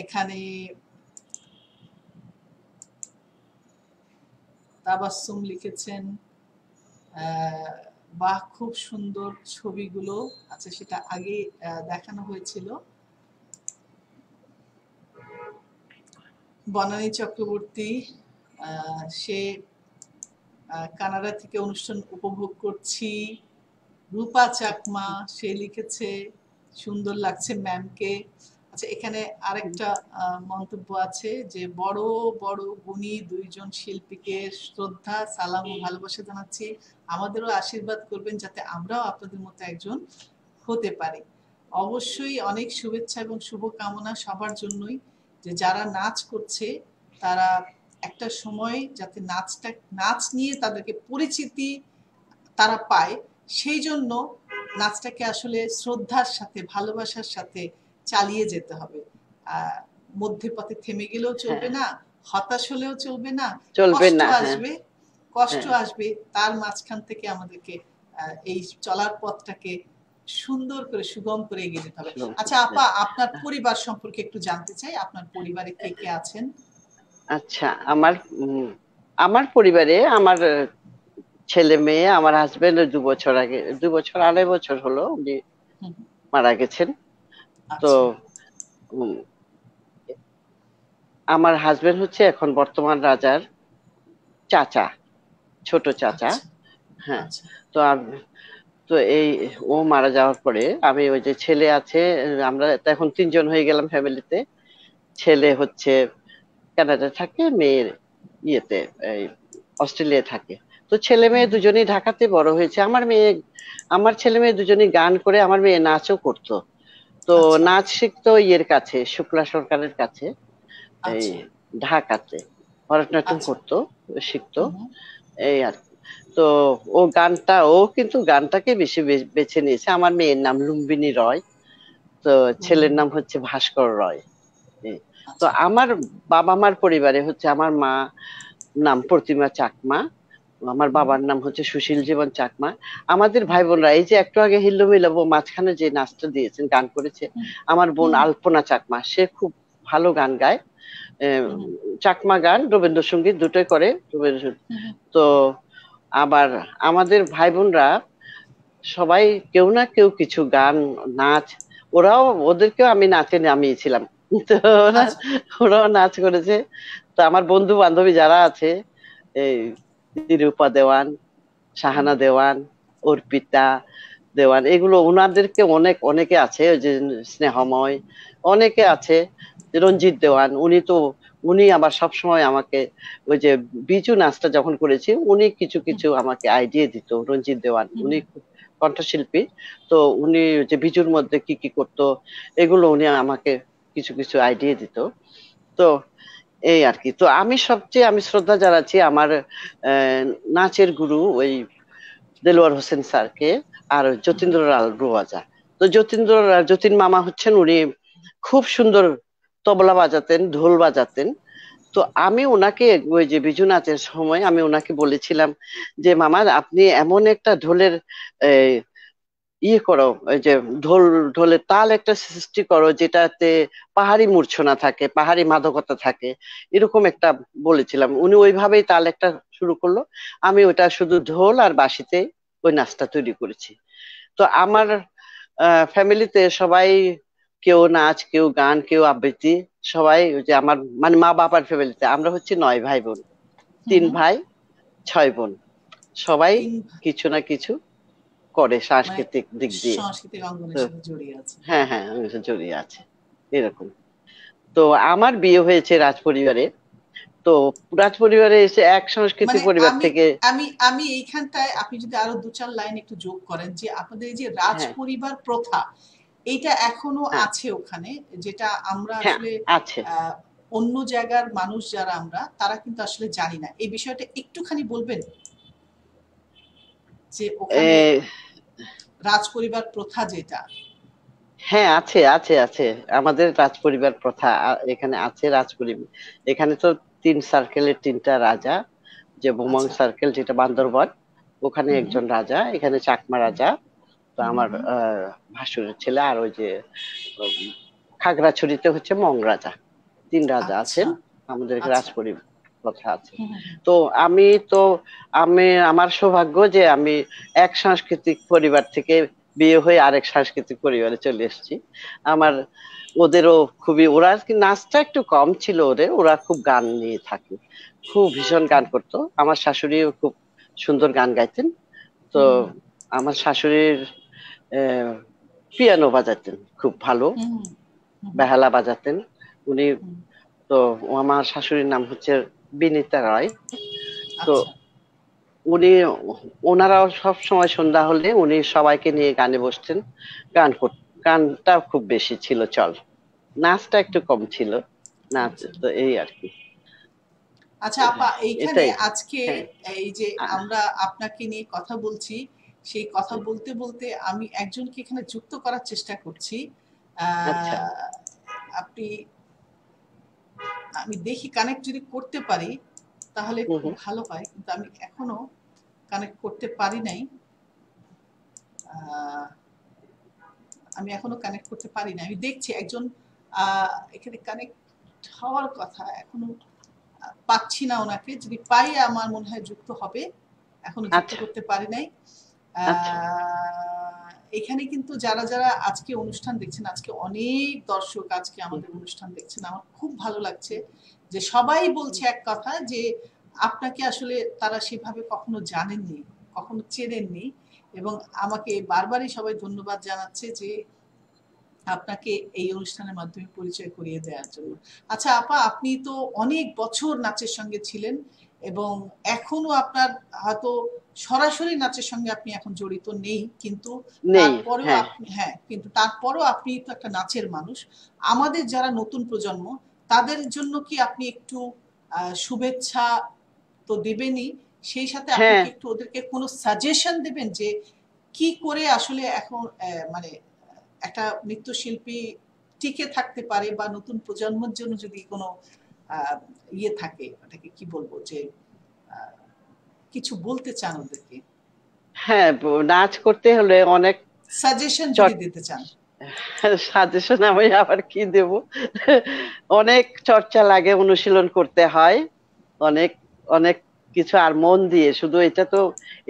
এখানে তাবাসসুম লিখেছেন, বাহ খুব সুন্দর ছবিগুলো। আচ্ছা, সেটা আগে দেখানো হয়েছিল। বনানী চক্রবর্তী, সে কানাডা থেকে অনুষ্ঠান উপভোগ করছি। রূপা চাকমা, সে লিখেছে সুন্দর লাগছে ম্যামকে। আচ্ছা, এখানে আরেকটা মন্তব্য আছে যে বড় বড় গুণী দুইজন শিল্পীকে শ্রদ্ধা, সালাম ও ভালোবাসা জানাচ্ছি। আমাদেরও আশীর্বাদ করবেন যাতে আমরাও আপনাদের মতো একজন হতে পারি। অবশ্যই অনেক শুভেচ্ছা এবং শুভকামনা সবার জন্যই, যে যারা নাচ করছে তারা একটা সময় যাতে নাচ নিয়ে তাদেরকে পরিচিতি তারা পায়, সেই জন্য নাচটাকে আসলে শ্রদ্ধার সাথে, ভালোবাসার সাথে চালিয়ে যেতে হবে। মধ্যে পথে থেমে গেলেও চলবে হ্যাঁ, না, হতাশ হলেও চলবে না। চলবে কষ্ট না। হ্যাঁ আসবে, কষ্ট হ্যাঁ আসবে, তার মাঝখান থেকে আমাদেরকে এই চলার পথটাকে সুন্দর করে, সুগম করে এগিয়ে যেতে হবে। আচ্ছা আপা, আপনার পরিবার সম্পর্কে একটু জানতে চাই, আপনার পরিবারে কে কে আছেন? আচ্ছা, আমার পরিবারে আমার ছেলে মেয়ে, আমার হাজবেন্ড 2 বছর আগে, 2 বছর, 2.5 বছর হলো উনি হুম, মারা গেছেন। তো আচ্ছা, উম, আমার হাজবেন্ড হচ্ছে এখন বর্তমান রাজার চাচা, ছোট চাচা। আচ্ছা, হ্যাঁ। আচ্ছা, তো তো ও মারা যাওয়ার পরে আমি, ওই যে ছেলে আছে, আমরা তো এখন 3 জন হয়ে গেলাম ফ্যামিলিতে। ছেলে হচ্ছে কানাডা থাকে, মেয়ের ইয়েতে, এই অস্ট্রেলিয়া থাকে। তো ছেলে মেয়ে দুজনেই ঢাকাতে বড় হয়েছে। আমার ছেলে মেয়ে দুজনেই গান করে, আমার মেয়ে নাচও করতো। তো আচ্ছা, নাচ শিখতো ইয়ের কাছে, শুক্লা সরকারের কাছে, এই আচ্ছা, ঢাকাতে ভরতনাট্যম আচ্ছা, করতো, শিখতো, হুম, এই আর কি। তো ও কিন্তু গানটাকে বেশি বেছে নিয়েছে। আমার মেয়ের নাম লুম্বিনী রয়, তো হুম, ছেলের নাম হচ্ছে ভাস্কর রয়। এই। তো আচ্ছা, আমার বাবা মার পরিবারে হচ্ছে, আমার মা নাম প্রতিমা চাকমা, আমার হুম, বাবার নাম হচ্ছে সুশীল জীবন চাকমা। আমাদের ভাই বোনরা, এই যে একটু আগে হিল্লো মিলাবো মাঝখানে যে নাচটা দিয়েছেন, গান করেছে, হুম, আমার বোন হুম, আলপনা চাকমা, সে খুব ভালো গান গায়। হুম, চাকমা গান, রবীন্দ্রসঙ্গীত দুটোই করে, হুম, তো আবার আমাদের ভাই বোনরা সবাই কেউ না কেউ কিছু গান, নাচ, ওদেরকেও আমি নাচে নামিয়েছিলাম। তো আচ্ছা, ওরাও নাচ করেছে। তো আমার বন্ধু বান্ধবী যারা আছে, এই নিরূপা দেওয়ান, হুম, শাহানা দেওয়ান, অর্পিতা দেওয়ান, এগুলো ওনাদেরকে অনেকে আছে, ওই যে স্নেহময়, অনেকে আছে, রঞ্জিত দেওয়ান, উনি আবার সবসময় আমাকে, ওই যে বিজু নাচটা যখন করেছি, উনি কিছু হুম, কিছু আমাকে আইডিয়া দিত। রঞ্জিত দেওয়ান হুম, উনি খুব কণ্ঠশিল্পী, তো উনি যে বিজুর মধ্যে কি কি করতো, এগুলো উনি আমাকে কিছু কিছু আইডিয়া দিত। তো এই আর কি। তো আমি শ্রদ্ধা জানাচ্ছি আমার নাচের গুরু ওই দেলোয়ার হোসেন স্যারকে, আর যতীন্দ্রলাল রুয়াজা। তো যতীন মামা হচ্ছেন, উনি খুব সুন্দর তবলা বাজাতেন, ঢোল বাজাতেন। তো আমি ওনাকে, ওই যে বিজু নাচের সময় আমি ওনাকে বলেছিলাম যে মামা, আপনি এমন একটা ঢোলের ইয়ে করো, ওই যে ঢোলের তাল একটা সৃষ্টি করো যেটাতে পাহাড়ি মূর্ছনা থাকে, পাহাড়ি মাদকতা থাকে, এরকম একটা বলেছিলাম। উনি ওইভাবেই তাল একটা শুরু করলো, আমি ওটা শুধু ঢোল আর বাঁশিতে ওই নাচটা তৈরি করেছি। তো আমার ফ্যামিলিতে সবাই, কেউ নাচ, কেউ গান, কেউ আবৃত্তি, সবাই ওই যে আমার মানে মা বাবার ফ্যামিলিতে আমরা হচ্ছে 9 ভাই বোন, হুম 3 ভাই 6 বোন, সবাই তিন কিছু না কিছু করে মানে সাংস্কৃতিক দিক দিয়ে। সাংস্কৃতিক অঙ্গনের তো সাথে জড়িয়ে আছে। হ্যাঁ হ্যাঁ, জড়িয়ে আছে এরকম। তো আমার বিয়ে হয়েছে রাজপরিবারে। তো রাজপরিবারে এসে এক সংস্কৃতি মানে পরিবার আমি থেকে। আমি আমি এইখানটায় আপনি যদি আরো 2-4 লাইন একটু যোগ করেন যে আপনাদের এই যে রাজ হ্যাঁ পরিবার প্রথা, এইটা এখনো হ্যাঁ আছে ওখানে, যেটা আমরা হ্যাঁ আসলে আছে। আহ, অন্য জায়গার মানুষ যারা আমরা তারা কিন্তু আসলে জানি না। এই বিষয়টা একটুখানি বলবেন যে ওখানে এ, রাজ পরিবার প্রথা যেটা। হ্যাঁ আছে আছে আছে, আমাদের রাজপরিবার প্রথা এখানে আছে। রাজপরিবার এখানে তো 3 সার্কেলের 3টা রাজা, যে বোমাং আচ্ছা। সার্কেল যেটা বান্দরবান, ওখানে হুম একজন রাজা, এখানে চাকমা রাজা। তো হুম আমার হুম। ভাসুরের ছেলে, আর ওই যে উম, খাগড়াছড়িতে হচ্ছে মং রাজা, 3 রাজা আচ্ছা আছেন। আমাদের আচ্ছা। রাজপরিবার প্রথা আছে। হুম হুম হুম। তো আমি তো আমি আমার সৌভাগ্য যে আমি এক সাংস্কৃতিক পরিবার থেকে বিয়ে হয়ে আরেক সাংস্কৃতিক পরিবারে চলে এসেছি। আমার ওদেরও খুবই, ওরা কি নাচটা একটু কম ছিল ওদের, ওরা খুব গান নিয়ে থাকে, খুব ভীষণ গান করতো। আমার শাশুড়িও খুব সুন্দর গান গাইতেন। তো হুম হুম আমার শাশুড়ির পিয়ানো বাজাতেন খুব ভালো, হুম হুম হুম হুম বেহালা বাজাতেন উনি। হুম। তো আমার শাশুড়ির নাম হচ্ছে বিনীতা রায়। তো আচ্ছা উনি, ওনারাও সব সময় সন্ধ্যা হলে উনি সবাইকে নিয়ে গানে বসতেন, গানটা খুব বেশি ছিল চল, নাচটা একটু কম ছিল। নাচ আচ্ছা তো এই আর কি। আচ্ছা আপা, এইখানে এটাই। আজকে হ্যাঁ এই যে আ- আমরা আপনাকে নিয়ে কথা বলছি, সেই কথা বলতে বলতে আমি একজনকে এখানে যুক্ত করার চেষ্টা করছি। আচ্ছা। আহ, আপনি, আমি দেখি কানেক্ট যদি করতে পারি তাহলে হুম খুব হুম। ভালো হয়, কিন্তু আমি এখনো কানেক্ট করতে পারি নাই। আহ, আমি এখনো কানেক্ট করতে পারি না, আমি দেখছি একজন এখানে কানেক্ট হওয়ার কথা, এখনো পাচ্ছি না ওনাকে। যদি পাই আমার মনে হয় যুক্ত হবে, এখনো যুক্ত আচ্ছা করতে পারি নাই। আচ্ছা। এখানে কিন্তু যারা যারা আজকে অনুষ্ঠান দেখছেন, আজকে অনেক দর্শক আজকে হুম, আমাদের অনুষ্ঠান দেখছেন, আমার খুব ভালো লাগছে যে সবাই বলছে এক কথা যে আপনাকে আসলে তারা সেভাবে কখনো জানেননি, কখনো চেনেননি, এবং আমাকে বারবারই সবাই ধন্যবাদ জানাচ্ছে যে আপনাকে এই অনুষ্ঠানের মাধ্যমে পরিচয় করিয়ে দেওয়ার জন্য। আচ্ছা আপা, আপনি তো অনেক বছর নাচের সঙ্গে ছিলেন এবং এখনো আপনার হয়তো সরাসরি নাচের সঙ্গে আপনি এখন জড়িত নেই, কিন্তু নেই। তারপরেও হ্যাঁ আপনি, হ্যাঁ, কিন্তু তারপরেও আপনি তো একটা নাচের মানুষ। আমাদের যারা নতুন প্রজন্ম তাদের জন্য কি আপনি একটু শুভেচ্ছা তো দেবেনই, সেই সাথে আপনি হ্যাঁ কি একটু ওদেরকে কোনো সাজেশন দেবেন যে কি করে আসলে এখন মানে একটা নৃত্যশিল্পী টিকে থাকতে পারে, বা নতুন প্রজন্মের জন্য যদি কোনো আহ, ইয়ে থাকে, ওটাকে কি বলবো, যে আহ, কিছু বলতে চান ওদেরকে, হ্যাঁ, নাচ করতে হলে অনেক সাজেশন যদি চট, দিতে চান। সাজেশন আমি আবার কি দেব, অনেক চর্চা লাগে, অনুশীলন করতে হয় অনেক অনেক কিছু, আর মন দিয়ে। শুধু এটা তো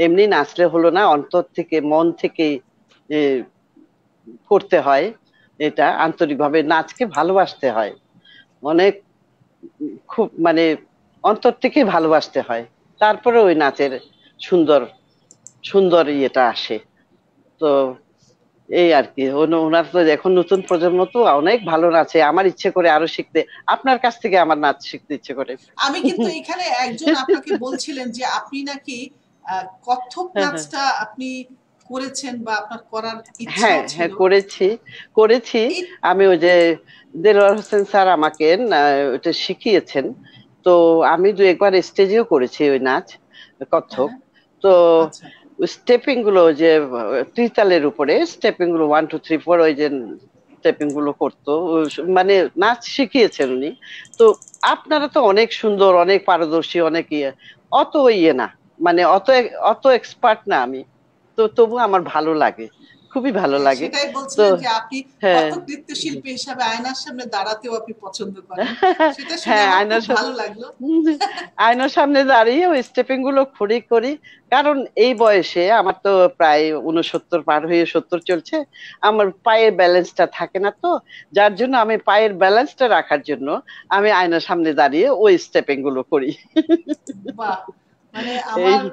এমনি নাচলে হলো না, অন্তর থেকে মন থেকে এ, করতে হয়। এটা আন্তরিকভাবে নাচকে ভালোবাসতে হয় অনেক, খুব মানে অন্তর থেকে ভালোবাসতে হয়, তারপরে ওই নাচের সুন্দর সুন্দর ইয়েটা আসে। তো এই আর কি, ওনার তো এখন নতুন প্রজন্ম তো অনেক ভালো নাচে, আমার ইচ্ছে করে আরো শিখতে, আপনার কাছ থেকে আমার নাচ শিখতে ইচ্ছে করে। আমি কিন্তু এখানে একজন আপনাকে বলছিলেন যে আপনি নাকি কত্থক হ্যাঁ হ্যাঁ নাচটা আপনি করেছেন বা আপনার করার হ্যাঁ ইচ্ছাও ছিল। হ্যাঁ, করেছি করেছি। এই আমি ওই যে দেলোয়ার হোসেন স্যার আমাকে ওটা শিখিয়েছেন। তো আমি 2 একবার স্টেজেও করেছি ওই নাচ, কত্থক। হ্যাঁ তো আচ্ছা স্টেপিং গুলো যে ত্রিতালের উপরে স্টেপিং গুলো 1 2 3 4, ওই যে স্টেপিং গুলো করতো, মানে নাচ শিখিয়েছেন উনি। তো আপনারা তো অনেক সুন্দর, অনেক পারদর্শী, অনেক ইয়ে, অত ইয়ে না, মানে অত অত এক্সপার্ট না আমি। তো তবু আমার ভালো লাগে, খুবই ভালো লাগে। সেটাই তো বলছিলেন যে আপনি হ্যাঁ কথক নৃত্যশিল্পী হিসাবে আয়নার সামনে দাঁড়াতেও আপনি পছন্দ করেন। সেটা শুনে হ্যাঁ, আমার খুব আয়নার সামনে ভালো লাগলো। আয়নার সামনে দাঁড়িয়ে ওই স্টেপিং গুলো করি। কারণ এই বয়সে আমার তো প্রায় 69 পার হয়ে 70 চলছে, আমার পায়ের ব্যালেন্সটা থাকে না, তো যার জন্য আমি পায়ের ব্যালেন্সটা রাখার জন্য আমি আয়নার সামনে দাঁড়িয়ে ওই স্টেপিং গুলো করি। বাহ! মানে এই আমার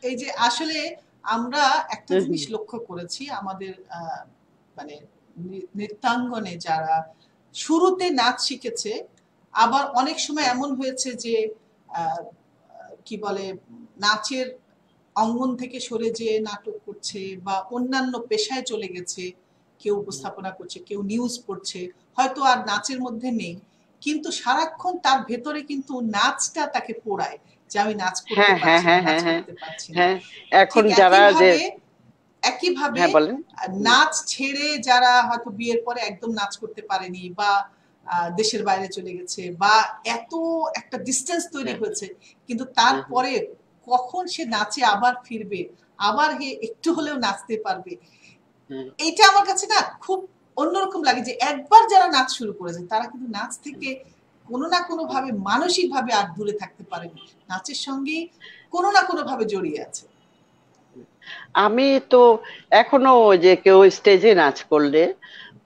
এই যে আসলে আমরা একটা জিনিস লক্ষ্য করেছি আমাদের মানে নৃত্যাঙ্গনে যারা শুরুতে নাচ শিখেছে, আবার অনেক সময় এমন হয়েছে যে আহ, কি বলে নাচের অঙ্গন থেকে সরে যেয়ে নাটক করছে বা অন্যান্য পেশায় চলে গেছে, কেউ উপস্থাপনা করছে, কেউ নিউজ পড়ছে, হয়তো আর নাচের মধ্যে নেই, কিন্তু সারাক্ষণ তার ভেতরে কিন্তু নাচটা তাকে পোড়ায় যে আমি নাচ করতে হ্যাঁ হ্যাঁ পারছি না, হ্যাঁ নাচ হ্যাঁ হ্যাঁ করতে পারছি না। হ্যাঁ, এখন ঠিক যারা যে একইভাবে হ্যাঁ বলেন। নাচ ছেড়ে যারা হয়তো বিয়ের পরে একদম নাচ করতে পারেনি বা দেশের বাইরে চলে গেছে বা এত একটা ডিস্টেন্স তৈরি হ্যাঁ হয়েছে, কিন্তু হ্যাঁ তারপরে কখন সে নাচে আবার ফিরবে, আবার হে একটু হলেও নাচতে পারবে, হ্যাঁ এইটা আমার কাছে না খুব অন্যরকম লাগে যে একবার যারা নাচ শুরু করেছে তারা কিন্তু নাচ থেকে কোনো না কোনো ভাবে মানসিক ভাবে আর দূরে থাকতে পারেনি, নাচের সঙ্গে কোনো না কোনো ভাবে জড়িয়ে আছে। আমি তো এখনো ওই যে কেউ স্টেজে নাচ করলে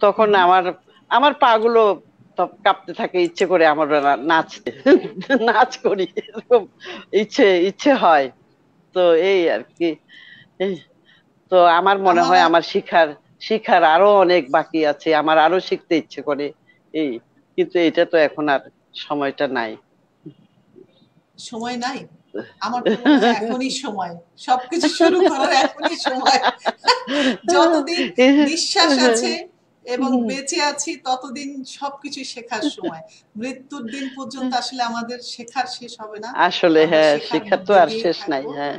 তখন আমার আমার পা গুলো কাঁপতে থাকে, ইচ্ছে করে আমার নাচতে নাচ করি, এরকম ইচ্ছে ইচ্ছে হয়। তো এই আর কি। এই, তো আমার মনে আমার হয় আমার শিখার শিখার আরো অনেক বাকি আছে, আমার আরো শিখতে ইচ্ছে করে এই, কিন্তু এটা তো এখন আর সময়টা নাই। সময় নাই, আমার তো মনে হয় এখনই সময়, সবকিছু শুরু করার এখনই সময়। যতদিন নিঃশ্বাস আছে এবং বেঁচে আছি ততদিন সবকিছু শেখার সময়, মৃত্যুর দিন পর্যন্ত আসলে আমাদের শেখার শেষ হবে না, আসলে আমরা হ্যাঁ, শেখার শিক্ষা তো মধ্যে আর দিয়েই শেষ নাই। থাকবো। হ্যাঁ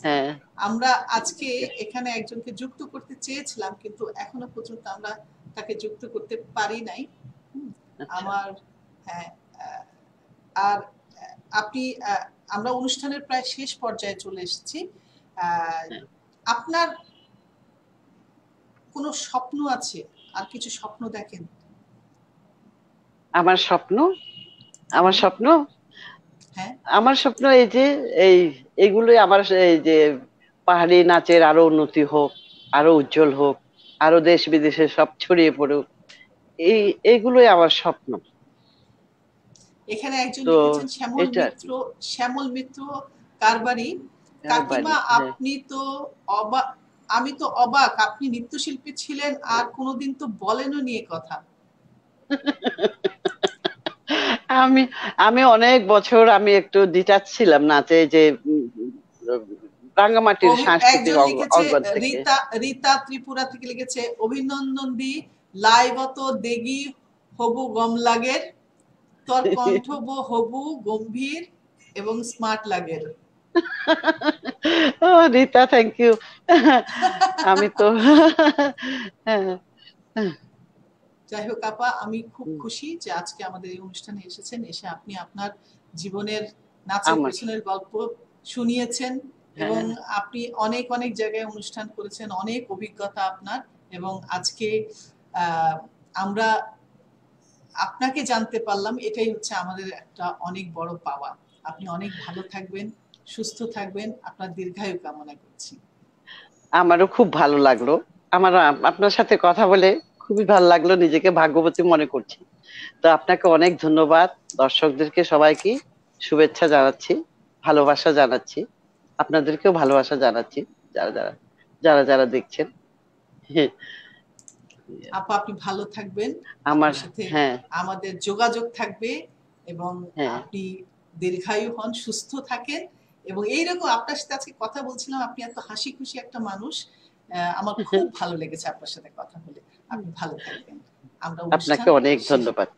হ্যাঁ আমরা আজকে এখানে একজনকে যুক্ত করতে চেয়েছিলাম কিন্তু এখনো পর্যন্ত আমরা তাকে যুক্ত করতে পারি নাই। আচ্ছা। আমার হ্যাঁ, আর আপনি আমরা অনুষ্ঠানের প্রায় শেষ পর্যায়ে চলে এসেছি। আপনার কোনো স্বপ্ন আছে, আর কিছু স্বপ্ন দেখেন? আমার স্বপ্ন আমার স্বপ্ন হ্যাঁ, আমার স্বপ্ন এই যে এই এগুলোই আমার, এই যে পাহাড়ি নাচের আরো উন্নতি হোক, আরো উজ্জ্বল হোক, আরো দেশ বিদেশে সব ছড়িয়ে পড়ুক, এই এইগুলোই আমার স্বপ্ন। এখানে একজন তো লিখেছেন শ্যামল এটা আর মিত্র, কি। শ্যামল মিত্র কারবারি। বাড়ি কাকিমা হ্যাঁ। আপনি তো অবাক, আমি তো অবাক, আপনি নৃত্যশিল্পী ছিলেন আর কোনোদিন তো বলেনও নিয়ে কথা। আমি আমি অনেক বছর আমি একটু ডিটাচ ছিলাম নাচে, যে রাঙ্গামাটির সাংস্কৃতিক একজন লিখেছে অঙ্গন থেকে। রীতা, রীতা ত্রিপুরা থেকে লিখেছে অভিনন্দন দি লাইবত দেগি হবু গম লাগের, তোর কণ্ঠ হবু গম্ভীর এবং স্মার্ট লাগের। ও রীতা, থ্যাংক ইউ। আমি তো হ্যাঁ, যাই হোক আপা, আমি খুব খুশি যে আজকে আমাদের এই অনুষ্ঠানে এসেছেন, এসে আপনি আপনার জীবনের নাচের আমার পেছনের গল্প শুনিয়েছেন এবং হ্যাঁ আপনি অনেক অনেক জায়গায় অনুষ্ঠান করেছেন, অনেক অভিজ্ঞতা আপনার, এবং আজকে আহ, আমরা আপনাকে জানতে পারলাম, এটাই হচ্ছে আমাদের একটা অনেক বড় পাওয়া। আপনি অনেক ভালো থাকবেন, সুস্থ থাকবেন, আপনার দীর্ঘায়ু কামনা করছি। আমারও খুব ভালো লাগলো। আমার আপনার সাথে কথা বলে খুবই ভালো লাগলো, নিজেকে ভাগ্যবতী মনে করছি। তো আপনাকে অনেক ধন্যবাদ, দর্শকদেরকে সবাইকে শুভেচ্ছা জানাচ্ছি, ভালোবাসা জানাচ্ছি, আপনাদেরকেও ভালোবাসা জানাচ্ছি, যারা যারা যারা যারা দেখছেন। আপা আপনি ভালো থাকবেন, আমার আপনার সাথে হ্যাঁ আমাদের যোগাযোগ থাকবে এবং হ্যাঁ আপনি দীর্ঘায়ু হন, সুস্থ থাকেন, এবং এইরকম আপনার সাথে আজকে কথা বলছিলাম, আপনি এত হাসি খুশি একটা মানুষ, আমার খুব ভালো লেগেছে আপনার সাথে কথা বলে। আপনি ভালো থাকবেন। আমরা অনুষ্ঠান আপনাকে অনেক শেষ, ধন্যবাদ।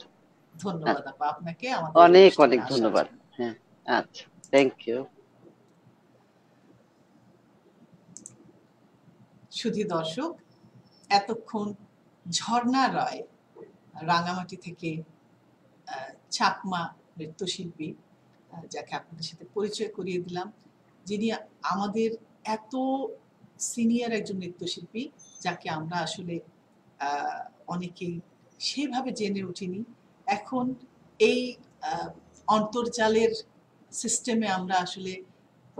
ধন্যবাদ আচ্ছা, আপা আপনাকে আমাদের এই অনেক অনুষ্ঠানে অনেক আসার ধন্যবাদ। জন্য। হ্যাঁ, আচ্ছা, থ্যাংক ইউ। শুধু দর্শক, এতক্ষণ ঝর্ণা রয় রাঙামাটি থেকে, চাকমা নৃত্যশিল্পী, যাকে আপনাদের সাথে পরিচয় করিয়ে দিলাম, যিনি আমাদের এত সিনিয়র একজন নৃত্যশিল্পী, যাকে আমরা আসলে অনেকেই সেভাবে জেনে উঠিনি। এখন এই অন্তর্জালের সিস্টেমে আমরা আসলে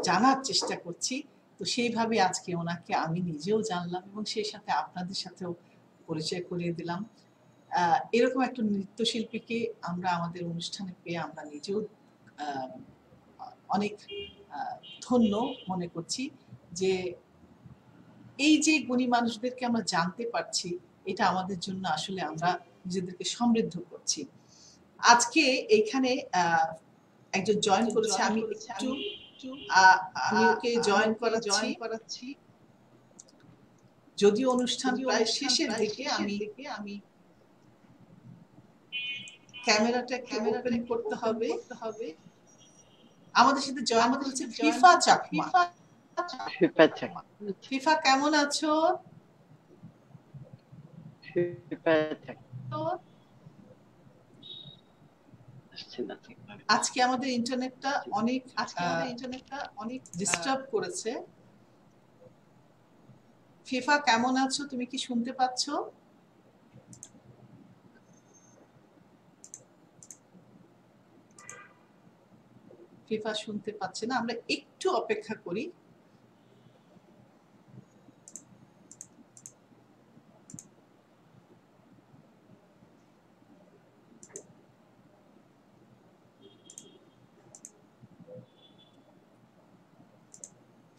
জানার চেষ্টা করছি। তো সেইভাবে আজকে ওনাকে আমি নিজেও জানলাম এবং সেই সাথে আপনাদের সাথেও পরিচয় করিয়ে দিলাম। এরকম একটা নৃত্যশিল্পীকে আমরা আমাদের অনুষ্ঠানে পেয়ে আমরা নিজেও অনেক ধন্য মনে করছি যে এই যে গুণী মানুষদেরকে আমরা জানতে পারছি, এটা আমাদের জন্য আসলে আমরা নিজেদেরকে সমৃদ্ধ করছি। আজকে এইখানে একজন জয়েন করেছে, আমি ওকে জয়েন করাচ্ছি। যদিও অনুষ্ঠান প্রায় শেষের দিকে, আমি ক্যামেরাটা ওপেন করতে হবে। আমাদের সাথে জয়েন করেছে ফিফা চাকমা। ফিফা কেমন আছো? আজকে আমাদের ইন্টারনেটটা অনেক ডিস্টার্ব করেছে। ফিফা কেমন আছো? তুমি কি শুনতে পাচ্ছ? ফিফা শুনতে পাচ্ছে না, আমরা একটু অপেক্ষা করি।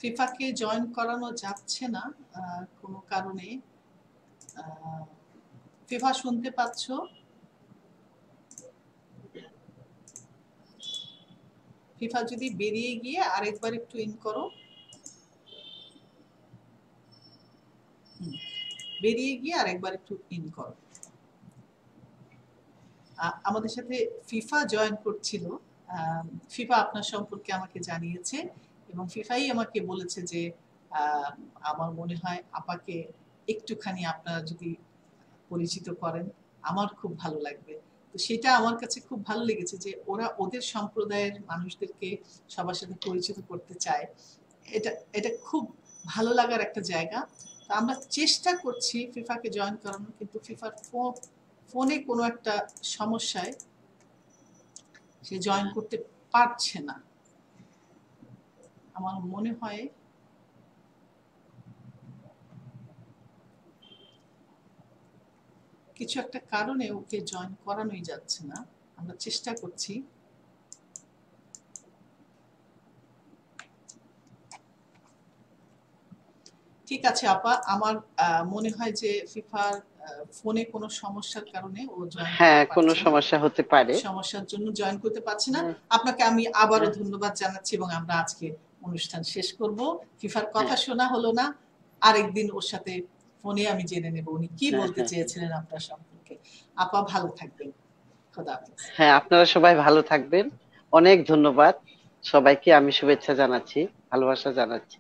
ফিফাকে জয়েন করানো যাচ্ছে না কোনো কারণে। ফিফা শুনতে পাচ্ছ? ফিফা যদি বেরিয়ে গিয়ে আরেকবার একটু ইন করো। বেরিয়ে গিয়ে আরেকবার একটু ইন করো। আমাদের সাথে ফিফা জয়েন করছিল। ফিফা আপনার সম্পর্কে আমাকে জানিয়েছে এবং ফিফাই আমাকে বলেছে যে আমার মনে হয় আপাকে একটুখানি আপনারা যদি পরিচিত করেন আমার খুব ভালো লাগবে। তো সেটা আমার কাছে খুব ভালো লেগেছে যে ওরা ওদের সম্প্রদায়ের মানুষদেরকে সবার সাথে পরিচিত করতে চায়। এটা খুব ভালো লাগার একটা জায়গা। তো আমরা চেষ্টা করছি ফিফাকে জয়েন করানোর, কিন্তু ফিফার ফোনে কোনো একটা সমস্যায় সে জয়েন করতে পারছে না। আমার মনে হয় কিছু একটা কারণে ওকে জয়েন করানোই যাচ্ছে না। আমরা চেষ্টা করছি। ঠিক আছে আপা, আমার মনে হয় যে ফিফার ফোনে কোনো সমস্যার কারণে ও জয়েন কোনো সমস্যা হতে পারে, সমস্যার জন্য জয়েন করতে পারছে না। আপনাকে আমি আবারও ধন্যবাদ জানাচ্ছি এবং আমরা আজকে অনুষ্ঠান শেষ করব। ফিফার কথা শোনা হলো না, আরেকদিন ওর সাথে ফোনে আমি জেনে নেব উনি কি বলতে চেয়েছিলেন আপনার সম্পর্কে। আপা ভালো থাকবেন, খোদা হাফেজ। আপনারা সবাই ভালো থাকবেন। অনেক ধন্যবাদ সবাইকে, আমি শুভেচ্ছা জানাচ্ছি, ভালোবাসা জানাচ্ছি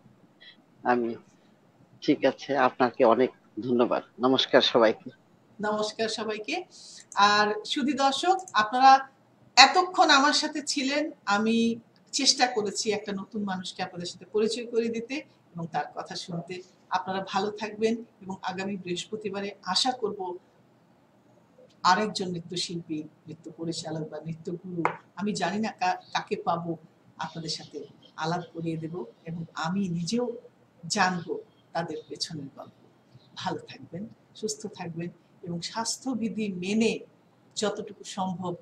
আমি। ঠিক আছে, আপনাকে অনেক ধন্যবাদ। নমস্কার সবাইকে। নমস্কার সবাইকে। আর সুধী দর্শক, আপনারা এতক্ষণ আমার সাথে ছিলেন। আমি চেষ্টা করেছি একটা নতুন মানুষকে আপনাদের সাথে পরিচয় করে দিতে এবং তার কথা শুনতে। আপনারা ভালো থাকবেন এবং আগামী বৃহস্পতিবারে আশা করব আরেকজন নৃত্যশিল্পী, নৃত্য পরিচালক বা নৃত্যগুরু, আমি জানি না কাকে পাবো, আপনাদের সাথে আলাপ করিয়ে দেব এবং আমি নিজেও জানবো তাদের পেছনের গল্প। ভালো থাকবেন, সুস্থ থাকবেন এবং স্বাস্থ্যবিধি মেনে যতটুকু সম্ভব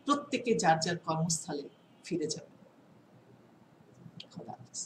প্রত্যেকে যার যার কর্মস্থলে ফিরে যাবেন। খোদা হাফেজ।